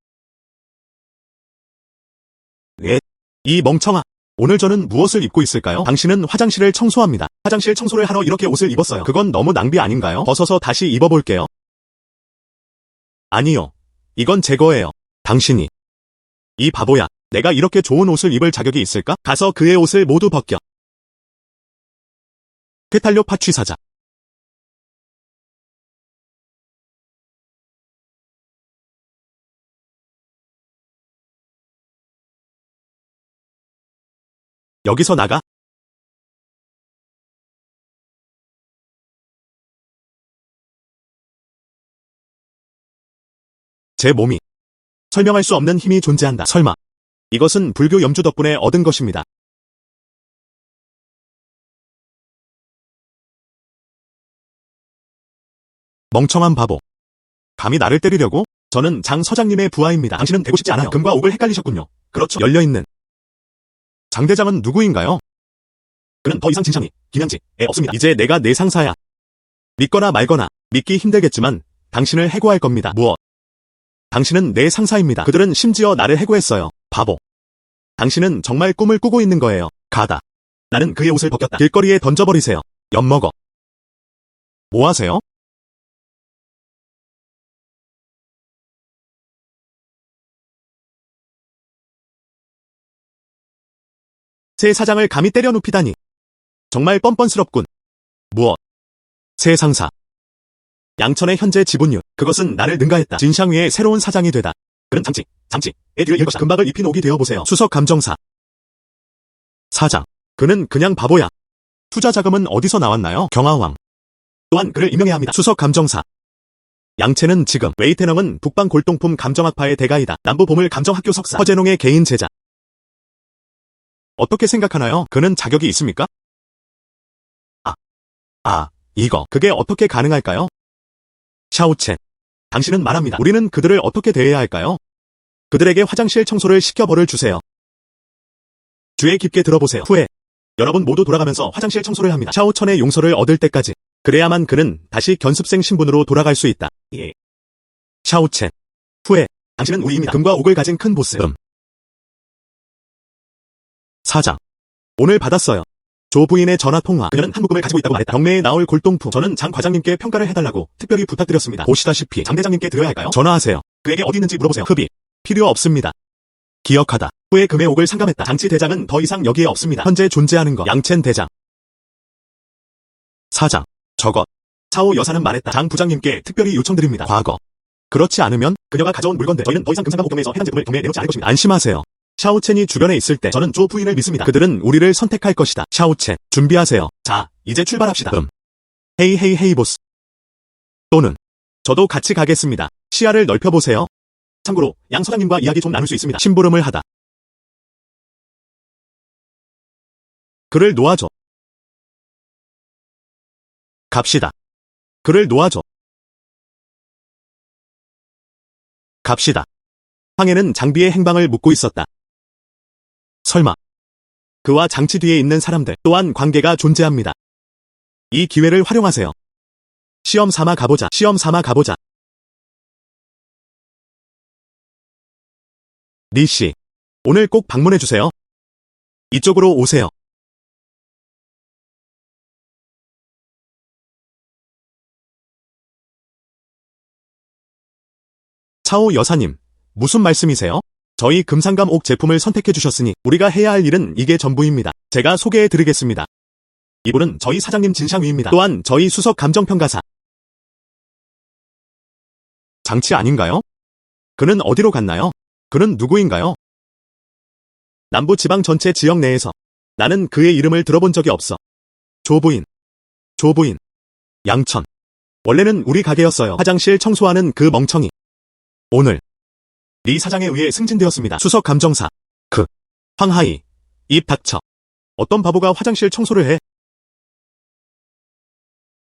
예. 이 멍청아. 오늘 저는 무엇을 입고 있을까요? 당신은 화장실을 청소합니다. 화장실 청소를 하러 이렇게 옷을 입었어요. 그건 너무 낭비 아닌가요? 벗어서 다시 입어볼게요. 아니요. 이건 제 거예요. 당신이. 이 바보야. 내가 이렇게 좋은 옷을 입을 자격이 있을까? 가서 그의 옷을 모두 벗겨. 페탈료 파취사자. 여기서 나가. 제 몸이 설명할 수 없는 힘이 존재한다. 설마. 이것은 불교 염주 덕분에 얻은 것입니다. 멍청한 바보. 감히 나를 때리려고? 저는 장 서장님의 부하입니다. 당신은 되고 싶지 않아요. 금과 옥을 헷갈리셨군요. 그렇죠. 열려있는. 장 대장은 누구인가요? 그는 더 이상 진상이, 김양지에 없습니다. 이제 내가 내 상사야. 믿거나 말거나, 믿기 힘들겠지만 당신을 해고할 겁니다. 무엇? 당신은 내 상사입니다. 그들은 심지어 나를 해고했어요. 바보. 당신은 정말 꿈을 꾸고 있는 거예요. 가다. 나는 그의 옷을 벗겼다. 길거리에 던져버리세요. 엿먹어. 뭐 하세요? 새 사장을 감히 때려 눕히다니. 정말 뻔뻔스럽군. 무엇? 새 상사. 양천의 현재 지분율. 그것은 나를 능가했다. 진샹위의 새로운 사장이 되다. 그는 장치의 뒤를 이을 것이다. 금박을 입힌 옥이 되어보세요. 수석 감정사. 사장. 그는 그냥 바보야. 투자 자금은 어디서 나왔나요? 경하왕. 또한 그를 임명해야 합니다. 수석 감정사. 양채는 지금 웨이태넘은 북방 골동품 감정학파의 대가이다. 남부 보물 감정학교 석사. 허재농의 개인 제자. 어떻게 생각하나요? 그는 자격이 있습니까? 이거. 그게 어떻게 가능할까요? 샤오첸. 당신은 말합니다. 우리는 그들을 어떻게 대해야 할까요? 그들에게 화장실 청소를 시켜 벌을 주세요. 귀에 깊게 들어보세요. 후에 여러분 모두 돌아가면서 화장실 청소를 합니다. 샤오천의 용서를 얻을 때까지. 그래야만 그는 다시 견습생 신분으로 돌아갈 수 있다. 예. 샤오첸. 후에 당신은 우리입니다. 금과 옥을 가진 큰 보스. 사장. 오늘 받았어요. 조 부인의 전화 통화. 그녀는 한 묶음을 가지고 있다고 말했다. 경매에 나올 골동품. 저는 장 과장님께 평가를 해달라고 특별히 부탁드렸습니다. 보시다시피 장 대장님께 드려야 할까요? 전화하세요. 그에게 어디 있는지 물어보세요. 흡입. 필요 없습니다. 기억하다. 후에 금의 옥을 상감했다. 장치 대장은 더 이상 여기에 없습니다. 현재 존재하는 것. 양첸 대장. 사장. 저것. 차오 여사는 말했다. 장 부장님께 특별히 요청드립니다. 과거. 그렇지 않으면 그녀가 가져온 물건들 저희는 더 이상 금상감 옥경매에서 해당 제품을 경매에 내놓지 않을 것입니다. 안심하세요. 샤오첸이 주변에 있을 때 저는 조 부인을 믿습니다. 그들은 우리를 선택할 것이다. 샤오첸, 준비하세요. 자, 이제 출발합시다. 헤이 보스. 또는 저도 같이 가겠습니다. 시야를 넓혀보세요. 참고로 양 서장님과 이야기 좀 나눌 수 있습니다. 심부름을 하다. 그를 놓아줘. 갑시다. 그를 놓아줘. 갑시다. 황해는 장비의 행방을 묻고 있었다. 설마 그와 장치 뒤에 있는 사람들 또한 관계가 존재합니다. 이 기회를 활용하세요. 시험 삼아 가보자. 시험 삼아 가보자. 리씨, 오늘 꼭 방문해주세요. 이쪽으로 오세요. 차오 여사님, 무슨 말씀이세요? 저희 금상감 옥 제품을 선택해주셨으니 우리가 해야 할 일은 이게 전부입니다. 제가 소개해드리겠습니다. 이분은 저희 사장님 진샹위입니다. 또한 저희 수석 감정평가사. 장치 아닌가요? 그는 어디로 갔나요? 그는 누구인가요? 남부 지방 전체 지역 내에서 나는 그의 이름을 들어본 적이 없어. 조부인. 양천. 원래는 우리 가게였어요. 화장실 청소하는 그 멍청이. 오늘 리 사장에 의해 승진되었습니다. 수석 감정사. 황하이. 입 닥쳐. 어떤 바보가 화장실 청소를 해?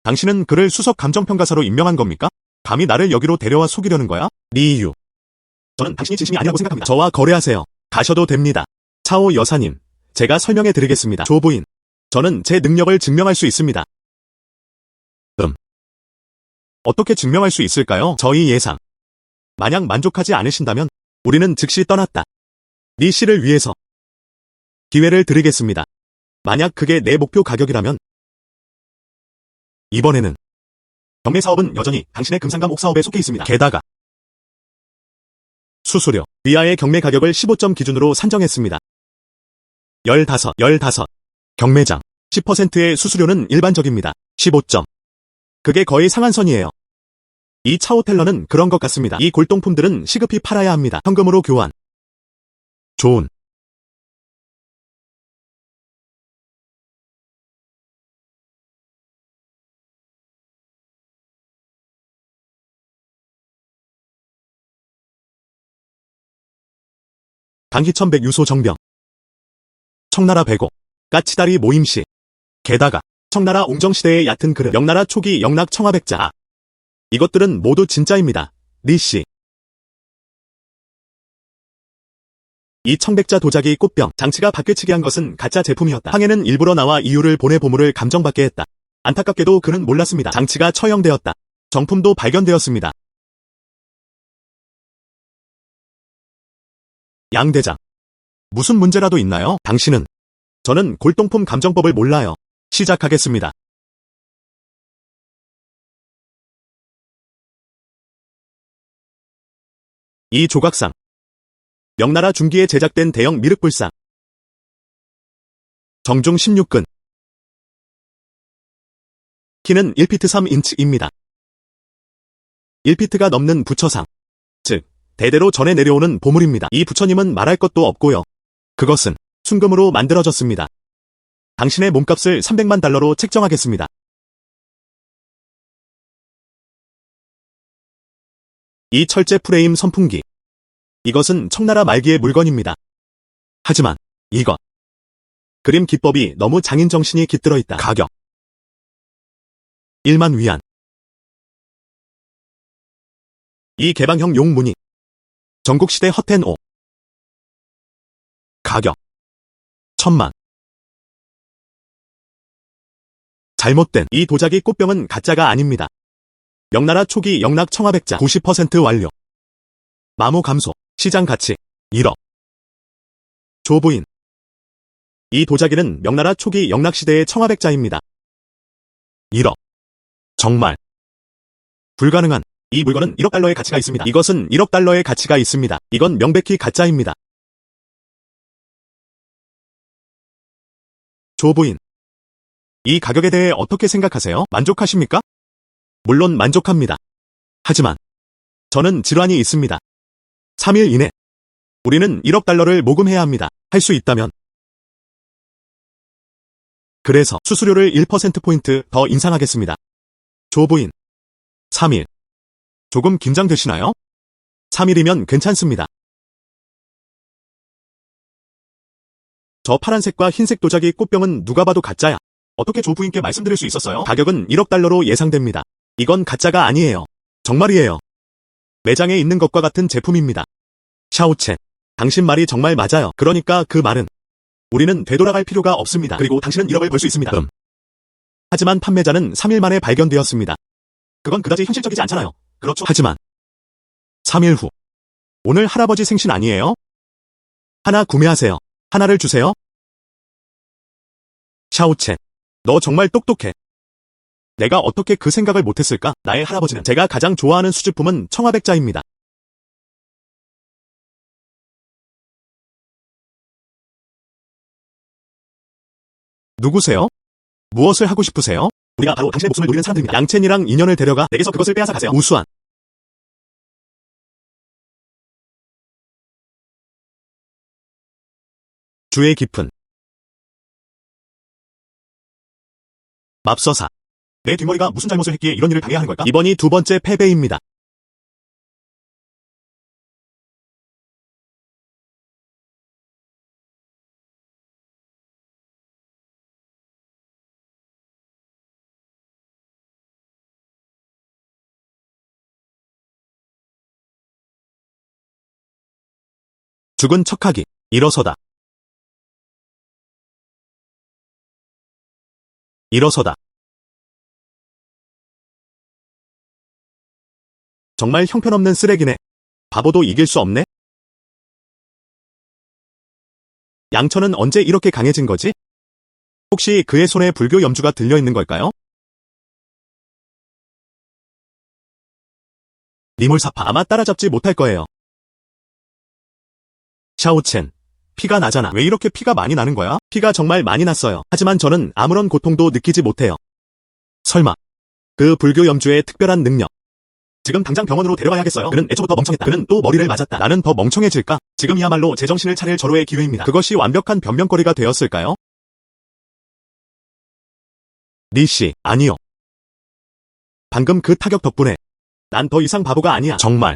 당신은 그를 수석 감정평가사로 임명한 겁니까? 감히 나를 여기로 데려와 속이려는 거야? 리유. 저는 당신이 진심이 아니라고 생각합니다. 저와 거래하세요. 가셔도 됩니다. 차오 여사님, 제가 설명해 드리겠습니다. 조부인. 저는 제 능력을 증명할 수 있습니다. 어떻게 증명할 수 있을까요? 저희 예상. 만약 만족하지 않으신다면 우리는 즉시 떠났다. 리 씨를 위해서 기회를 드리겠습니다. 만약 그게 내 목표 가격이라면 이번에는 경매 사업은 여전히 당신의 금상감 옥 사업에 속해 있습니다. 게다가 수수료, 리아의 경매 가격을 15점 기준으로 산정했습니다. 15. 경매장 10%의 수수료는 일반적입니다. 15점. 그게 거의 상한선이에요. 이 차오텔러는 그런 것 같습니다. 이 골동품들은 시급히 팔아야 합니다. 현금으로 교환. 좋은. 당희천백 유소 정병. 청나라 배고. 까치다리 모임시. 게다가 청나라 옹정시대의 얕은 그릇. 영나라 초기 영락 청화백자. 이것들은 모두 진짜입니다. 리씨. 이 청백자 도자기 꽃병 장치가 바뀌치게 한 것은 가짜 제품이었다. 황해는 일부러 나와 이유를 보내 보물을 감정받게 했다. 안타깝게도 그는 몰랐습니다. 장치가 처형되었다. 정품도 발견되었습니다. 양 대장. 무슨 문제라도 있나요? 당신은? 저는 골동품 감정법을 몰라요. 시작하겠습니다. 이 조각상. 명나라 중기에 제작된 대형 미륵불상. 정중 16근. 키는 1피트 3인치입니다. 1피트가 넘는 부처상. 즉, 대대로 전해 내려오는 보물입니다. 이 부처님은 말할 것도 없고요. 그것은 순금으로 만들어졌습니다. 당신의 몸값을 300만 달러로 책정하겠습니다. 이 철제 프레임 선풍기. 이것은 청나라 말기의 물건입니다. 하지만 이것. 그림 기법이 너무 장인 정신이 깃들어 있다. 가격 1만 위안. 이 개방형 용무늬. 전국시대 헛텐 옷. 가격 1000만. 잘못된 이 도자기 꽃병은 가짜가 아닙니다. 명나라 초기 영락 청화백자 90% 완료. 마모 감소. 시장 가치 1억. 조부인. 이 도자기는 명나라 초기 영락시대의 청화백자입니다. 1억. 정말 불가능한. 이 물건은 1억 달러의 가치가 있습니다. 이것은 1억 달러의 가치가 있습니다. 이건 명백히 가짜입니다. 조부인. 이 가격에 대해 어떻게 생각하세요? 만족하십니까? 물론 만족합니다. 하지만 저는 질환이 있습니다. 3일 이내 우리는 1억 달러를 모금해야 합니다. 할 수 있다면. 그래서 수수료를 1%포인트 더 인상하겠습니다. 조부인. 3일. 조금 긴장되시나요? 3일이면 괜찮습니다. 저 파란색과 흰색 도자기 꽃병은 누가 봐도 가짜야. 어떻게 조부인께 말씀드릴 수 있었어요? 가격은 1억 달러로 예상됩니다. 이건 가짜가 아니에요. 정말이에요. 매장에 있는 것과 같은 제품입니다. 샤오첸, 당신 말이 정말 맞아요. 그러니까 그 말은 우리는 되돌아갈 필요가 없습니다. 그리고 당신은 1억을 벌 수 있습니다. 하지만 판매자는 3일 만에 발견되었습니다. 그건 그다지 현실적이지 않잖아요. 그렇죠. 하지만 3일 후. 오늘 할아버지 생신 아니에요? 하나 구매하세요. 하나를 주세요. 샤오첸, 너 정말 똑똑해. 내가 어떻게 그 생각을 못했을까? 나의 할아버지는 제가 가장 좋아하는 수집품은 청화백자입니다. 누구세요? 무엇을 하고 싶으세요? 우리가 바로 당신의 목숨을 노리는 사람들입니다. 양첸이랑 인연을 데려가 내게서 그것을 빼앗아 가세요. 우수한. 주의 깊은. 맙서사. 내 뒷머리가 무슨 잘못을 했기에 이런 일을 당해야 하는 걸까? 이번이 두 번째 패배입니다. 죽은 척하기. 일어서다. 일어서다. 정말 형편없는 쓰레기네. 바보도 이길 수 없네. 양천은 언제 이렇게 강해진 거지? 혹시 그의 손에 불교 염주가 들려있는 걸까요? 니몰사파. 아마 따라잡지 못할 거예요. 샤오첸, 피가 나잖아. 왜 이렇게 피가 많이 나는 거야? 피가 정말 많이 났어요. 하지만 저는 아무런 고통도 느끼지 못해요. 설마 그 불교 염주의 특별한 능력. 지금 당장 병원으로 데려가야겠어요. 그는 애초부터 멍청했다. 그는 또 머리를 맞았다. 나는 더 멍청해질까? 지금이야말로 제정신을 차릴 절호의 기회입니다. 그것이 완벽한 변명거리가 되었을까요? 니씨, 아니요. 방금 그 타격 덕분에 난 더 이상 바보가 아니야. 정말.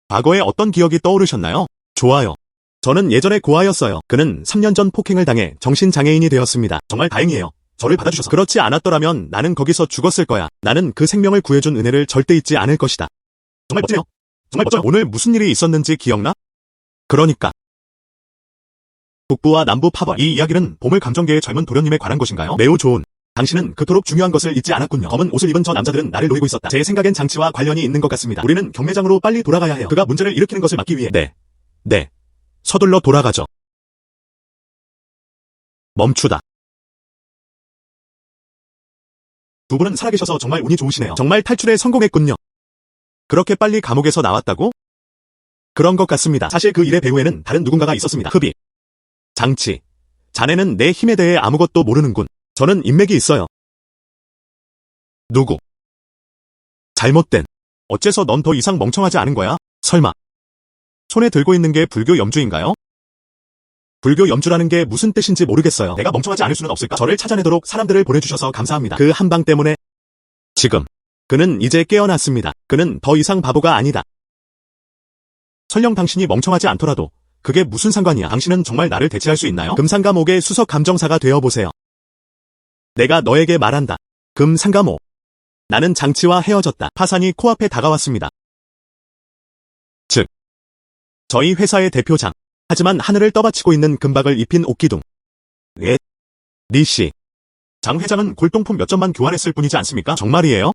과거에 어떤 기억이 떠오르셨나요? 좋아요. 저는 예전에 고아였어요. 그는 3년 전 폭행을 당해 정신장애인이 되었습니다. 정말 다행이에요. 저를 받아주셔서. 그렇지 않았더라면 나는 거기서 죽었을 거야. 나는 그 생명을 구해준 은혜를 절대 잊지 않을 것이다. 정말 멋지네요. 정말 멋져요. 오늘 무슨 일이 있었는지 기억나? 그러니까. 북부와 남부 파벌. 이 이야기는 보물 감정계의 젊은 도련님에 관한 것인가요? 매우 좋은. 당신은 그토록 중요한 것을 잊지 않았군요. 검은 옷을 입은 저 남자들은 나를 노리고 있었다. 제 생각엔 장치와 관련이 있는 것 같습니다. 우리는 경매장으로 빨리 돌아가야 해요. 그가 문제를 일으키는 것을 막기 위해. 네. 서둘러 돌아가죠. 멈추다. 두 분은 살아계셔서 정말 운이 좋으시네요. 정말 탈출에 성공했군요. 그렇게 빨리 감옥에서 나왔다고? 그런 것 같습니다. 사실 그 일의 배후에는 다른 누군가가 있었습니다. 흡입. 장치. 자네는 내 힘에 대해 아무것도 모르는군. 저는 인맥이 있어요. 누구? 잘못된. 어째서 넌 더 이상 멍청하지 않은 거야? 설마. 손에 들고 있는 게 불교 염주인가요? 불교 염주라는 게 무슨 뜻인지 모르겠어요. 내가 멍청하지 않을 수는 없을까? 저를 찾아내도록 사람들을 보내주셔서 감사합니다. 그 한 방 때문에 지금 그는 이제 깨어났습니다. 그는 더 이상 바보가 아니다. 설령 당신이 멍청하지 않더라도 그게 무슨 상관이야. 당신은 정말 나를 대체할 수 있나요? 금상감옥의 수석 감정사가 되어보세요. 내가 너에게 말한다. 금상감옥. 나는 장치와 헤어졌다. 파산이 코앞에 다가왔습니다. 즉, 저희 회사의 대표장. 하지만 하늘을 떠받치고 있는 금박을 입힌 옥기둥. 예? 니씨. 장 회장은 골동품 몇 점만 교환했을 뿐이지 않습니까? 정말이에요?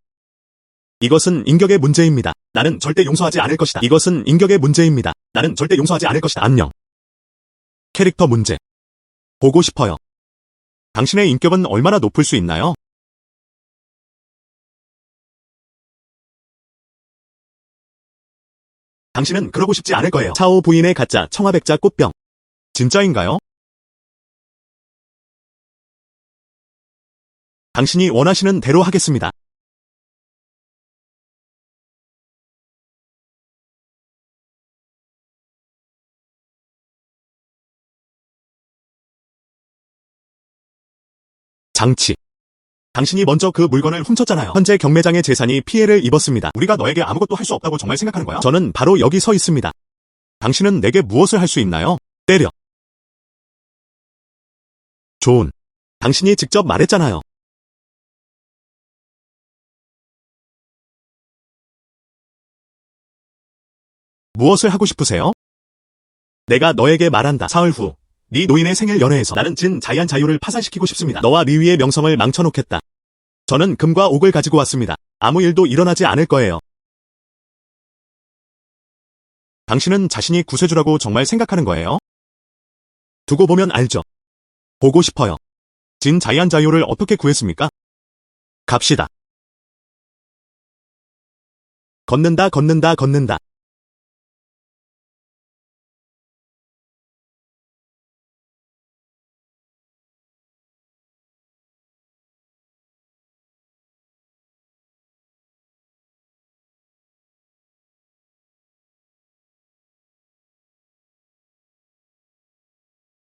이것은 인격의 문제입니다. 나는 절대 용서하지 않을 것이다. 이것은 인격의 문제입니다. 나는 절대 용서하지 않을 것이다. 안녕. 캐릭터 문제. 보고 싶어요. 당신의 인격은 얼마나 높을 수 있나요? 당신은 그러고 싶지 않을 거예요. 차오 부인의 가짜 청아백자 꽃병. 진짜인가요? 당신이 원하시는 대로 하겠습니다. 장치. 당신이 먼저 그 물건을 훔쳤잖아요. 현재 경매장의 재산이 피해를 입었습니다. 우리가 너에게 아무것도 할 수 없다고 정말 생각하는 거야? 저는 바로 여기 서 있습니다. 당신은 내게 무엇을 할 수 있나요? 때려. 존. 당신이 직접 말했잖아요. 무엇을 하고 싶으세요? 내가 너에게 말한다. 사흘 후. 네 노인의 생일 연회에서 나는 진 자이안 자유를 파산시키고 싶습니다. 너와 리위의 명성을 망쳐놓겠다. 저는 금과 옥을 가지고 왔습니다. 아무 일도 일어나지 않을 거예요. 당신은 자신이 구세주라고 정말 생각하는 거예요? 두고 보면 알죠. 보고 싶어요. 진 자이안 자유를 어떻게 구했습니까? 갑시다. 걷는다, 걷는다, 걷는다.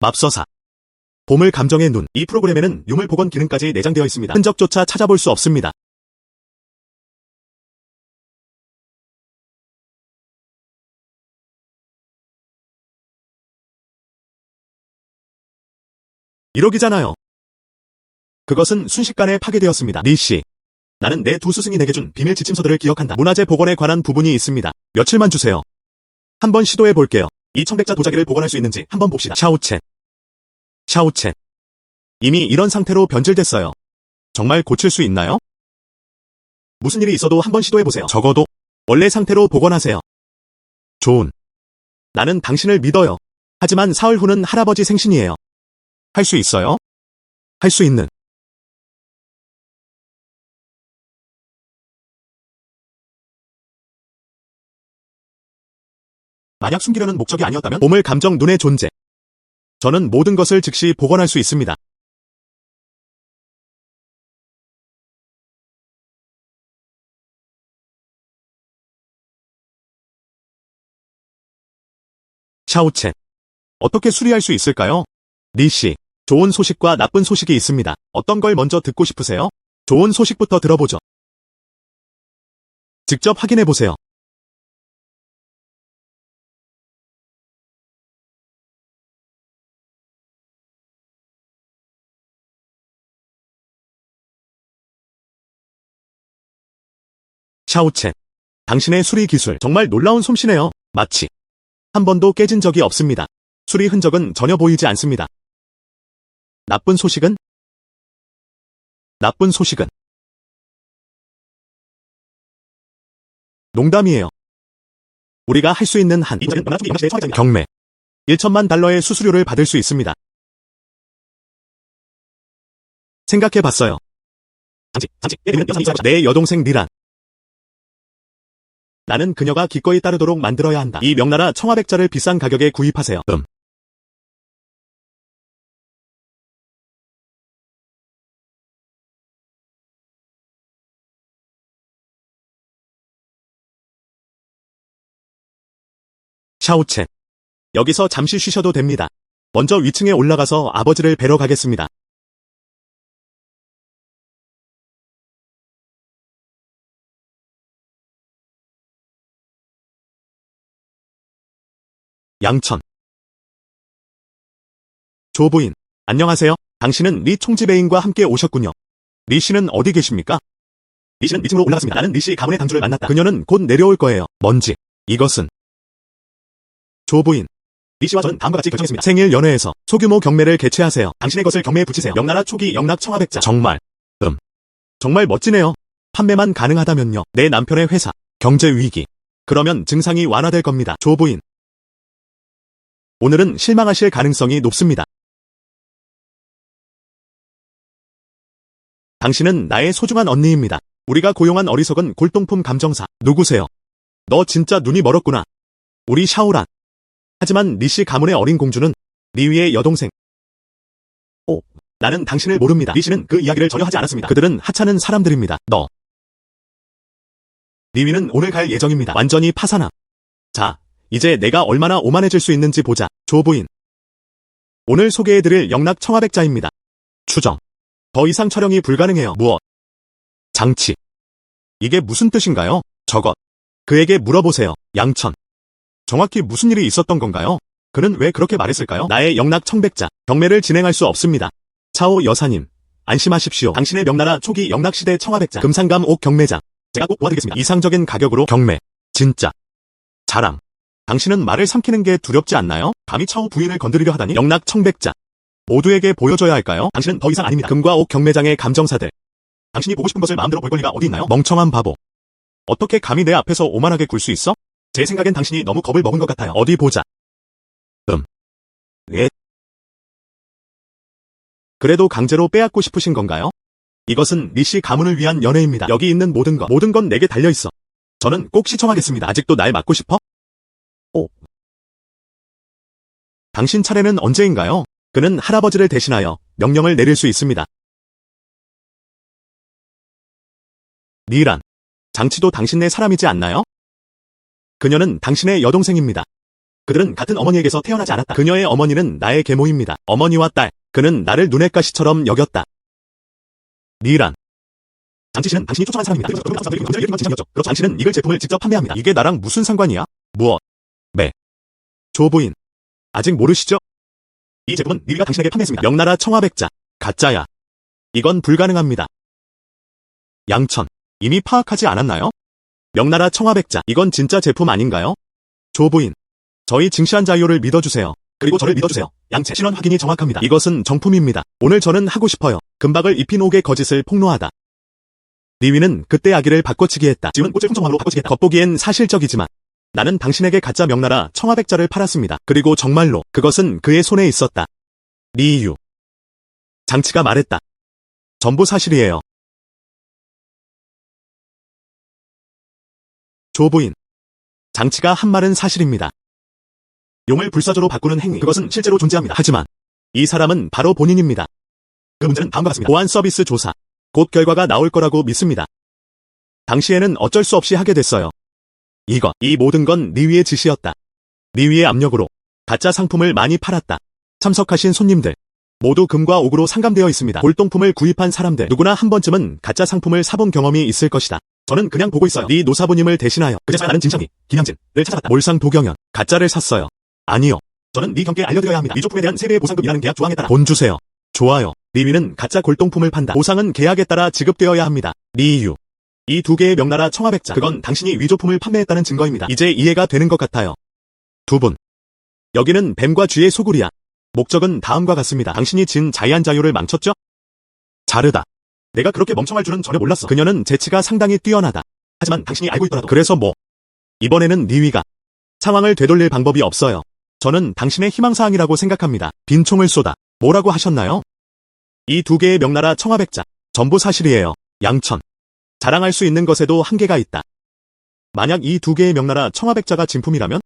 맙서사. 보물 감정의 눈. 이 프로그램에는 유물 복원 기능까지 내장되어 있습니다. 흔적조차 찾아볼 수 없습니다. 이러기잖아요. 그것은 순식간에 파괴되었습니다. 니씨. 나는 내 두 스승이 내게 준 비밀 지침서들을 기억한다. 문화재 복원에 관한 부분이 있습니다. 며칠만 주세요. 한번 시도해 볼게요. 이 청백자 도자기를 복원할 수 있는지 한번 봅시다. 샤오첸. 샤오첸. 이미 이런 상태로 변질됐어요. 정말 고칠 수 있나요? 무슨 일이 있어도 한번 시도해 보세요. 적어도 원래 상태로 복원하세요. 존. 나는 당신을 믿어요. 하지만 사흘 후는 할아버지 생신이에요. 할 수 있어요? 할 수 있는. 만약 숨기려는 목적이 아니었다면 보물 감정 눈의 존재. 저는 모든 것을 즉시 복원할 수 있습니다. 샤오첸. 어떻게 수리할 수 있을까요? 니씨. 좋은 소식과 나쁜 소식이 있습니다. 어떤 걸 먼저 듣고 싶으세요? 좋은 소식부터 들어보죠. 직접 확인해 보세요. 샤오첸. 당신의 수리 기술 정말 놀라운 솜씨네요. 마치 한 번도 깨진 적이 없습니다. 수리 흔적은 전혀 보이지 않습니다. 나쁜 소식은? 나쁜 소식은? 농담이에요. 우리가 할 수 있는 한 경매 1천만 달러의 수수료를 받을 수 있습니다. 생각해봤어요. 내 여동생 니란. 나는 그녀가 기꺼이 따르도록 만들어야 한다. 이 명나라 청아백자를 비싼 가격에 구입하세요. 샤오첸. 여기서 잠시 쉬셔도 됩니다. 먼저 위층에 올라가서 아버지를 뵈러 가겠습니다. 양천. 조부인, 안녕하세요. 당신은 리 총지배인과 함께 오셨군요. 리 씨는 어디 계십니까? 리 씨는 위층으로 올라갔습니다. 나는 리 씨 가문의 당주를 만났다. 그녀는 곧 내려올 거예요. 뭔지. 이것은. 조부인. 리 씨와 저는 다음과 같이 결정했습니다. 생일 연회에서 소규모 경매를 개최하세요. 당신의 것을 경매에 붙이세요. 명나라 초기 영락 청화백자. 정말. 정말 멋지네요. 판매만 가능하다면요. 내 남편의 회사. 경제 위기. 그러면 증상이 완화될 겁니다. 조부인. 오늘은 실망하실 가능성이 높습니다. 당신은 나의 소중한 언니입니다. 우리가 고용한 어리석은 골동품 감정사. 누구세요? 너 진짜 눈이 멀었구나. 우리 샤오란. 하지만 리 씨 가문의 어린 공주는 리 위의 여동생. 나는 당신을 모릅니다. 리 씨는 그 이야기를 전혀 하지 않았습니다. 그들은 하찮은 사람들입니다. 리 위는 오늘 갈 예정입니다. 완전히 파산함. 자, 이제 내가 얼마나 오만해질 수 있는지 보자. 조부인. 오늘 소개해드릴 영락 청화백자입니다. 추정. 더 이상 촬영이 불가능해요. 무엇? 장치. 이게 무슨 뜻인가요? 저것. 그에게 물어보세요. 양천. 정확히 무슨 일이 있었던 건가요? 그는 왜 그렇게 말했을까요? 나의 영락 청백자. 경매를 진행할 수 없습니다. 차오 여사님. 안심하십시오. 당신의 명나라 초기 영락시대 청화백자. 금상감 옥 경매장. 제가 꼭 도와드리겠습니다. 이상적인 가격으로 경매. 진짜. 자랑. 당신은 말을 삼키는 게 두렵지 않나요? 감히 차오 부인을 건드리려 하다니. 영락 청백자. 모두에게 보여줘야 할까요? 당신은 더 이상 아닙니다. 금과 옥 경매장의 감정사들. 당신이 보고 싶은 것을 마음대로 볼 권리가 어디 있나요? 멍청한 바보. 어떻게 감히 내 앞에서 오만하게 굴 수 있어? 제 생각엔 당신이 너무 겁을 먹은 것 같아요. 어디 보자. 예? 그래도 강제로 빼앗고 싶으신 건가요? 이것은 리 씨 가문을 위한 연애입니다. 여기 있는 모든 건 내게 달려있어. 저는 꼭 시청하겠습니다. 아직도 날 맞고 싶어? 당신 차례는 언제인가요? 그는 할아버지를 대신하여 명령을 내릴 수 있습니다. 리란. 장치도 당신네 사람이지 않나요? 그녀는 당신의 여동생입니다. 그들은 같은 어머니에게서 태어나지 않았다. 그녀의 어머니는 나의 계모입니다. 어머니와 딸. 그는 나를 눈의 가시처럼 여겼다. 리란. 장치 씨는 당신이 초청한 사람입니다. 그렇죠. 당신은 이글 제품을 직접 판매합니다. 이게 나랑 무슨 상관이야? 무엇? 매. 조부인. 아직 모르시죠? 이 제품은 리가 당신에게 판매했습니다. 명나라 청화백자. 가짜야. 이건 불가능합니다. 양천. 이미 파악하지 않았나요? 명나라 청화백자. 이건 진짜 제품 아닌가요? 조부인. 저희 증시한 자료를 믿어주세요. 그리고 저를 믿어주세요. 양체 신원 확인이 정확합니다. 이것은 정품입니다. 오늘 저는 하고 싶어요. 금박을 입힌 옥의 거짓을 폭로하다. 리위는 그때 아기를 바꿔치기 했다. 지훈 꽃을 홍정왕으로 바꿔치기 했다. 겉보기엔 사실적이지만 나는 당신에게 가짜 명나라 청화백자를 팔았습니다. 그리고 정말로 그것은 그의 손에 있었다. 리유. 장치가 말했다. 전부 사실이에요. 조부인. 장치가 한 말은 사실입니다. 용을 불사조로 바꾸는 행위. 그것은 실제로 존재합니다. 하지만 이 사람은 바로 본인입니다. 그 문제는 다음과 같습니다. 보안 서비스 조사. 곧 결과가 나올 거라고 믿습니다. 당시에는 어쩔 수 없이 하게 됐어요. 이 모든 건 리위의 지시였다. 리위의 압력으로 가짜 상품을 많이 팔았다. 참석하신 손님들 모두 금과 옥으로 상감되어 있습니다. 골동품을 구입한 사람들 누구나 한 번쯤은 가짜 상품을 사본 경험이 있을 것이다. 저는 그냥 보고 있어요. 리 노사부님을 대신하여 그제서야 나는 진정이 김양진을 찾아갔다. 몰상 도경연 가짜를 샀어요. 아니요. 저는 리 경께 알려드려야 합니다. 리조품에 대한 세배의 보상금이라는 계약 조항에 따라 돈 주세요. 좋아요. 리위는 가짜 골동품을 판다. 보상은 계약에 따라 지급되어야 합니다. 리유. 이 두 개의 명나라 청화백자. 그건 당신이 위조품을 판매했다는 증거입니다. 이제 이해가 되는 것 같아요. 두 분. 여기는 뱀과 쥐의 소굴이야. 목적은 다음과 같습니다. 당신이 진 자이안 자유를 망쳤죠? 자르다. 내가 그렇게 멍청할 줄은 전혀 몰랐어. 그녀는 재치가 상당히 뛰어나다. 하지만 당신이 알고 있더라도. 그래서 뭐? 이번에는 리위가 상황을 되돌릴 방법이 없어요. 저는 당신의 희망사항이라고 생각합니다. 빈총을 쏘다. 뭐라고 하셨나요? 이 두 개의 명나라 청화백자. 전부 사실이에요. 양천. 자랑할 수 있는 것에도 한계가 있다. 만약 이 두 개의 명나라 청화백자가 진품이라면?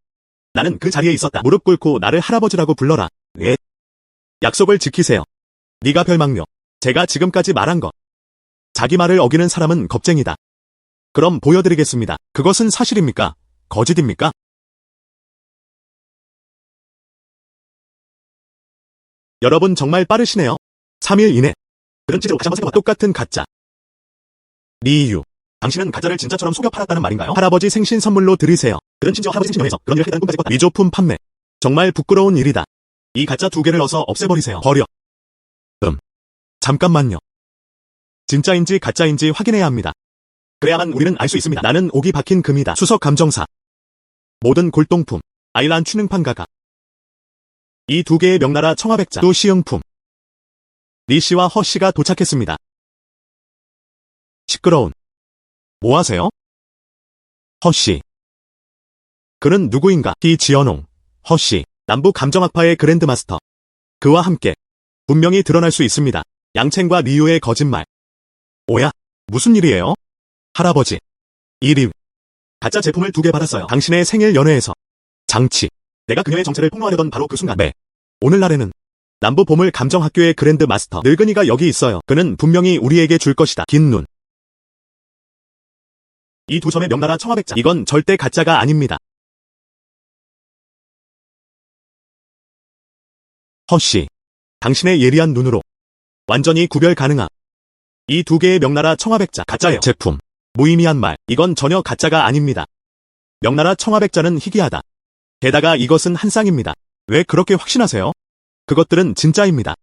나는 그 자리에 있었다. 무릎 꿇고 나를 할아버지라고 불러라. 예? 약속을 지키세요. 네가 별망묘. 제가 지금까지 말한 것. 자기 말을 어기는 사람은 겁쟁이다. 그럼 보여드리겠습니다. 그것은 사실입니까? 거짓입니까? 여러분 정말 빠르시네요. 3일 이내. 그런 진짜로 다시 한번 생각해봐. 똑같은 가짜. 리유. 당신은 가짜를 진짜처럼 속여 팔았다는 말인가요? 할아버지 생신 선물로 드리세요. 그런 심지어 할아버지 생신 연회에서 그런 일을 했다는 꿈까지 꿨다. 미조품 판매. 정말 부끄러운 일이다. 이 가짜 2개를 어서 없애버리세요. 버려. 잠깐만요. 진짜인지 가짜인지 확인해야 합니다. 그래야만 우리는 알 수 있습니다. 나는 옥이 박힌 금이다. 수석 감정사. 모든 골동품. 아일란 추능판 가가. 이 2개의 명나라 청화백자. 또 시흥품. 리씨와 허씨가 도착했습니다. 시끄러운. 뭐 하세요? 허씨. 그는 누구인가? 기지연홍. 허씨. 남부 감정학파의 그랜드마스터. 그와 함께 분명히 드러날 수 있습니다. 양첸과 리유의 거짓말. 오야, 무슨 일이에요? 할아버지. 이리. 가짜 제품을 2개 받았어요. 당신의 생일 연회에서. 장치. 내가 그녀의 정체를 폭로하려던 바로 그 순간. 네. 오늘날에는 남부 보물 감정학교의 그랜드 마스터 늙은이가 여기 있어요. 그는 분명히 우리에게 줄 것이다. 긴 눈. 이 2점의 명나라 청화백자. 이건 절대 가짜가 아닙니다. 허씨. 당신의 예리한 눈으로 완전히 구별 가능함. 이 2개의 명나라 청화백자. 가짜예요. 제품. 무의미한 말. 이건 전혀 가짜가 아닙니다. 명나라 청화백자는 희귀하다. 게다가 이것은 한 쌍입니다. 왜 그렇게 확신하세요? 그것들은 진짜입니다.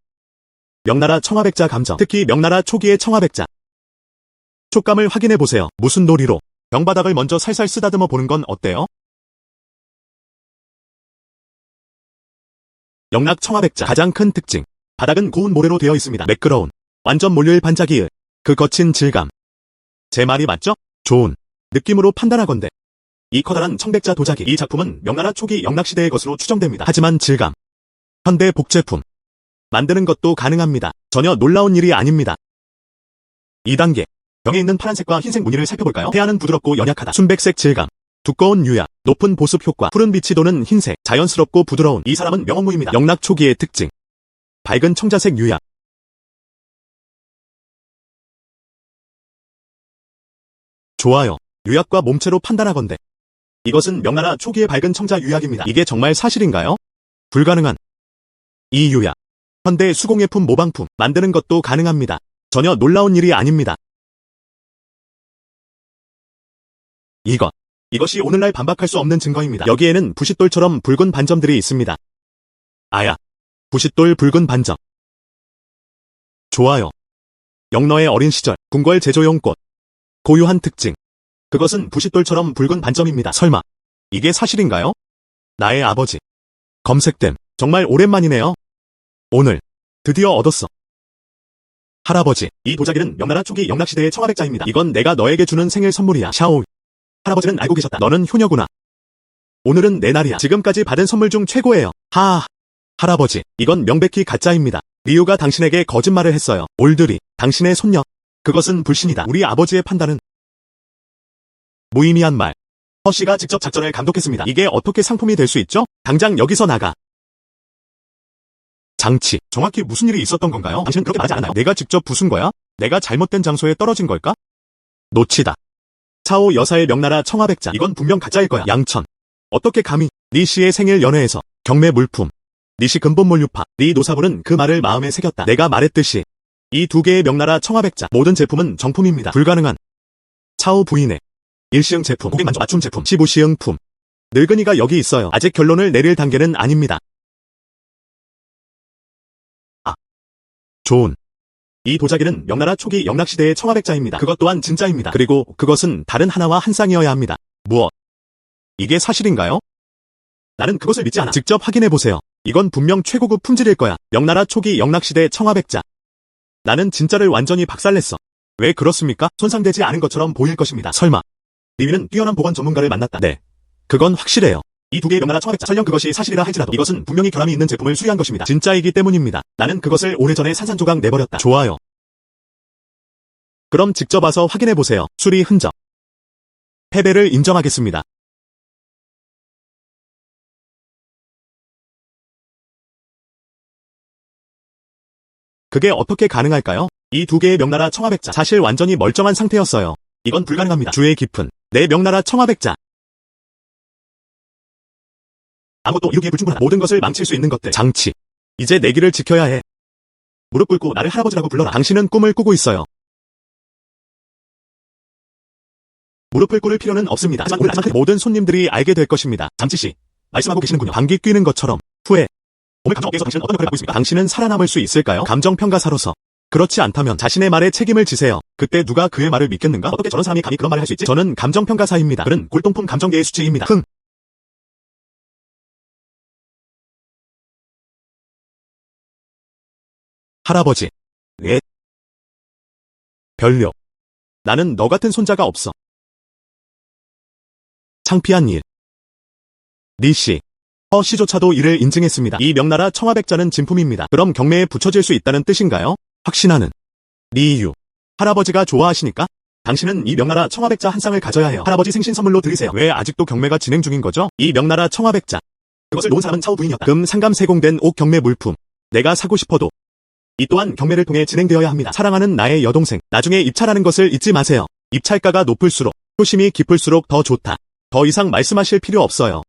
명나라 청화백자 감정. 특히 명나라 초기의 청화백자. 촉감을 확인해보세요. 무슨 도리로? 병바닥을 먼저 살살 쓰다듬어 보는 건 어때요? 영락 청화백자. 가장 큰 특징. 바닥은 고운 모래로 되어 있습니다. 매끄러운. 완전 몰릴 반짝이의 그 거친 질감. 제 말이 맞죠? 좋은 느낌으로 판단하건대. 이 커다란 청백자 도자기. 이 작품은 명나라 초기 영락시대의 것으로 추정됩니다. 하지만 질감. 현대 복제품. 만드는 것도 가능합니다. 전혀 놀라운 일이 아닙니다. 2단계. 병에 있는 파란색과 흰색 무늬를 살펴볼까요? 태아는 부드럽고 연약하다. 순백색 질감. 두꺼운 유약. 높은 보습 효과. 푸른 빛이 도는 흰색. 자연스럽고 부드러운. 이 사람은 명언무입니다. 영락 초기의 특징. 밝은 청자색 유약. 좋아요. 유약과 몸체로 판단하건대. 이것은 명나라 초기의 밝은 청자 유약입니다. 이게 정말 사실인가요? 불가능한. 이 유약. 현대 수공예품 모방품. 만드는 것도 가능합니다. 전혀 놀라운 일이 아닙니다. 이것이 오늘날 반박할 수 없는 증거입니다. 여기에는 부싯돌처럼 붉은 반점들이 있습니다. 아야. 부싯돌 붉은 반점. 좋아요. 영너의 어린 시절. 궁궐 제조용 꽃. 고유한 특징. 그것은 부싯돌처럼 붉은 반점입니다. 설마 이게 사실인가요? 나의 아버지. 검색됨. 정말 오랜만이네요. 오늘 드디어 얻었어. 할아버지. 이 도자기는 명나라 초기 영락시대의 청화백자입니다. 이건 내가 너에게 주는 생일 선물이야. 샤오. 할아버지는 알고 계셨다. 너는 효녀구나. 오늘은 내 날이야. 지금까지 받은 선물 중 최고예요. 할아버지. 이건 명백히 가짜입니다. 리유가 당신에게 거짓말을 했어요. 올드리. 당신의 손녀. 그것은 불신이다. 우리 아버지의 판단은 무의미한 말. 허씨가 직접 작전을 감독했습니다. 이게 어떻게 상품이 될 수 있죠? 당장 여기서 나가. 장치. 정확히 무슨 일이 있었던 건가요? 당신은 그렇게 말하지 않았나요? 내가 직접 부순 거야? 내가 잘못된 장소에 떨어진 걸까? 놓치다. 차오 여사의 명나라 청화백자. 이건 분명 가짜일 거야. 양천. 어떻게 감히? 리씨의 생일 연회에서 경매 물품. 리씨 근본몰 유파. 리 노사부는 그 말을 마음에 새겼다. 내가 말했듯이 이 2개의 명나라 청화백자. 모든 제품은 정품입니다. 불가능한. 차오 부인의 일시흥 제품. 고객 만족 맞춤 제품. 시부시흥품. 늙은이가 여기 있어요. 아직 결론을 내릴 단계는 아닙니다. 좋은. 이 도자기는 명나라 초기 영락시대의 청화백자입니다. 그것 또한 진짜입니다. 그리고 그것은 다른 하나와 한 쌍이어야 합니다. 무엇? 이게 사실인가요? 나는 그것을 믿지 않아. 직접 확인해보세요. 이건 분명 최고급 품질일 거야. 명나라 초기 영락시대 청화백자. 나는 진짜를 완전히 박살냈어. 왜 그렇습니까? 손상되지 않은 것처럼 보일 것입니다. 설마. 리위는 뛰어난 보건 전문가를 만났다. 네. 그건 확실해요. 이 2개의 명나라 청화백자. 설령 그것이 사실이라 할지라도 이것은 분명히 결함이 있는 제품을 수리한 것입니다. 진짜이기 때문입니다. 나는 그것을 오래전에 산산조각 내버렸다. 좋아요. 그럼 직접 와서 확인해보세요. 수리 흔적. 패배를 인정하겠습니다. 그게 어떻게 가능할까요? 이 2개의 명나라 청화백자. 사실 완전히 멀쩡한 상태였어요. 이건 불가능합니다. 주의 깊은 내 명나라 청화백자. 아무것도 이루기에 불충분하다. 모든 것을 망칠 수 있는 것들. 장치. 이제 내 길을 지켜야 해. 무릎 꿇고 나를 할아버지라고 불러라. 당신은 꿈을 꾸고 있어요. 무릎을 꿇을 필요는 없습니다. 하지만 오늘 마지막 모든 손님들이 알게 될 것입니다. 장치씨, 말씀하고 계시는군요. 방귀 뀌는 것처럼. 후에 오늘 감정업계에서 당신은 어떤 역할을 맡고 있습니까? 당신은 살아남을 수 있을까요? 감정평가사로서. 그렇지 않다면 자신의 말에 책임을 지세요. 그때 누가 그의 말을 믿겠는가? 어떻게 저런 사람이 감히 그런 말을 할 수 있지? 저는 감정평가사입니다. 그는 골동품 감정계의 수치입니다. 할아버지. 예. 별로. 나는 너 같은 손자가 없어. 창피한 일. 리씨. 씨조차도 이를 인증했습니다. 이 명나라 청화백자는 진품입니다. 그럼 경매에 붙여질 수 있다는 뜻인가요? 확신하는. 리유. 할아버지가 좋아하시니까? 당신은 이 명나라 청화백자 한 쌍을 가져야 해요. 할아버지 생신 선물로 드리세요. 왜 아직도 경매가 진행 중인 거죠? 이 명나라 청화백자. 그것을 놓은 사람은 차우 부인이었다. 금 상감 세공된 옥 경매 물품. 내가 사고 싶어도. 이 또한 경매를 통해 진행되어야 합니다. 사랑하는 나의 여동생. 나중에 입찰하는 것을 잊지 마세요. 입찰가가 높을수록, 효심이 깊을수록 더 좋다. 더 이상 말씀하실 필요 없어요.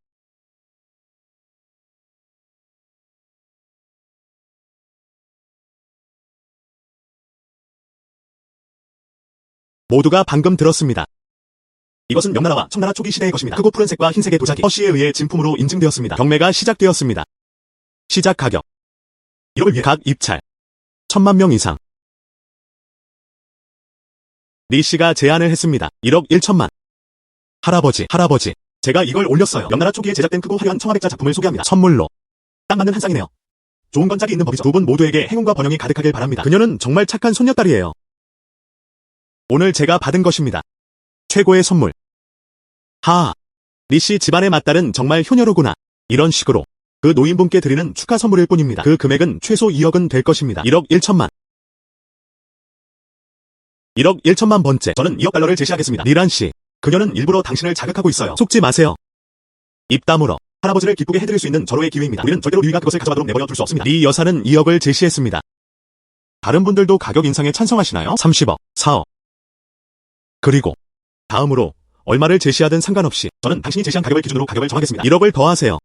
모두가 방금 들었습니다. 이것은 명나라와 청나라 초기 시대의 것입니다. 크고 푸른색과 흰색의 도자기, 씨에 의해 진품으로 인증되었습니다. 경매가 시작되었습니다. 시작 가격. 이를 위해 각 입찰 1000만 명 이상. 리씨가 제안을 했습니다. 1억 1천만. 할아버지, 제가 이걸 올렸어요. 명나라 초기에 제작된 크고 화려한 청화백자 작품을 소개합니다. 선물로. 딱 맞는 한 쌍이네요. 좋은 건 짝이 있는 법이죠. 두 분 모두에게 행운과 번영이 가득하길 바랍니다. 그녀는 정말 착한 손녀딸이에요. 오늘 제가 받은 것입니다. 최고의 선물. 리씨 집안의 맏딸은 정말 효녀로구나. 이런 식으로 그 노인분께 드리는 축하 선물일 뿐입니다. 그 금액은 최소 2억은 될 것입니다. 1억 1천만. 1억 1천만 번째. 저는 2억 달러를 제시하겠습니다. 리란씨, 그녀는 일부러 당신을 자극하고 있어요. 속지 마세요. 입 다물어. 할아버지를 기쁘게 해드릴 수 있는 절호의 기회입니다. 우리는 절대로 리가 그것을 가져가도록 내버려 둘 수 없습니다. 리 여사는 2억을 제시했습니다. 다른 분들도 가격 인상에 찬성하시나요? 30억, 4억. 그리고 다음으로 얼마를 제시하든 상관없이 저는 당신이 제시한 가격을 기준으로 가격을 정하겠습니다. 1억을 더하세요.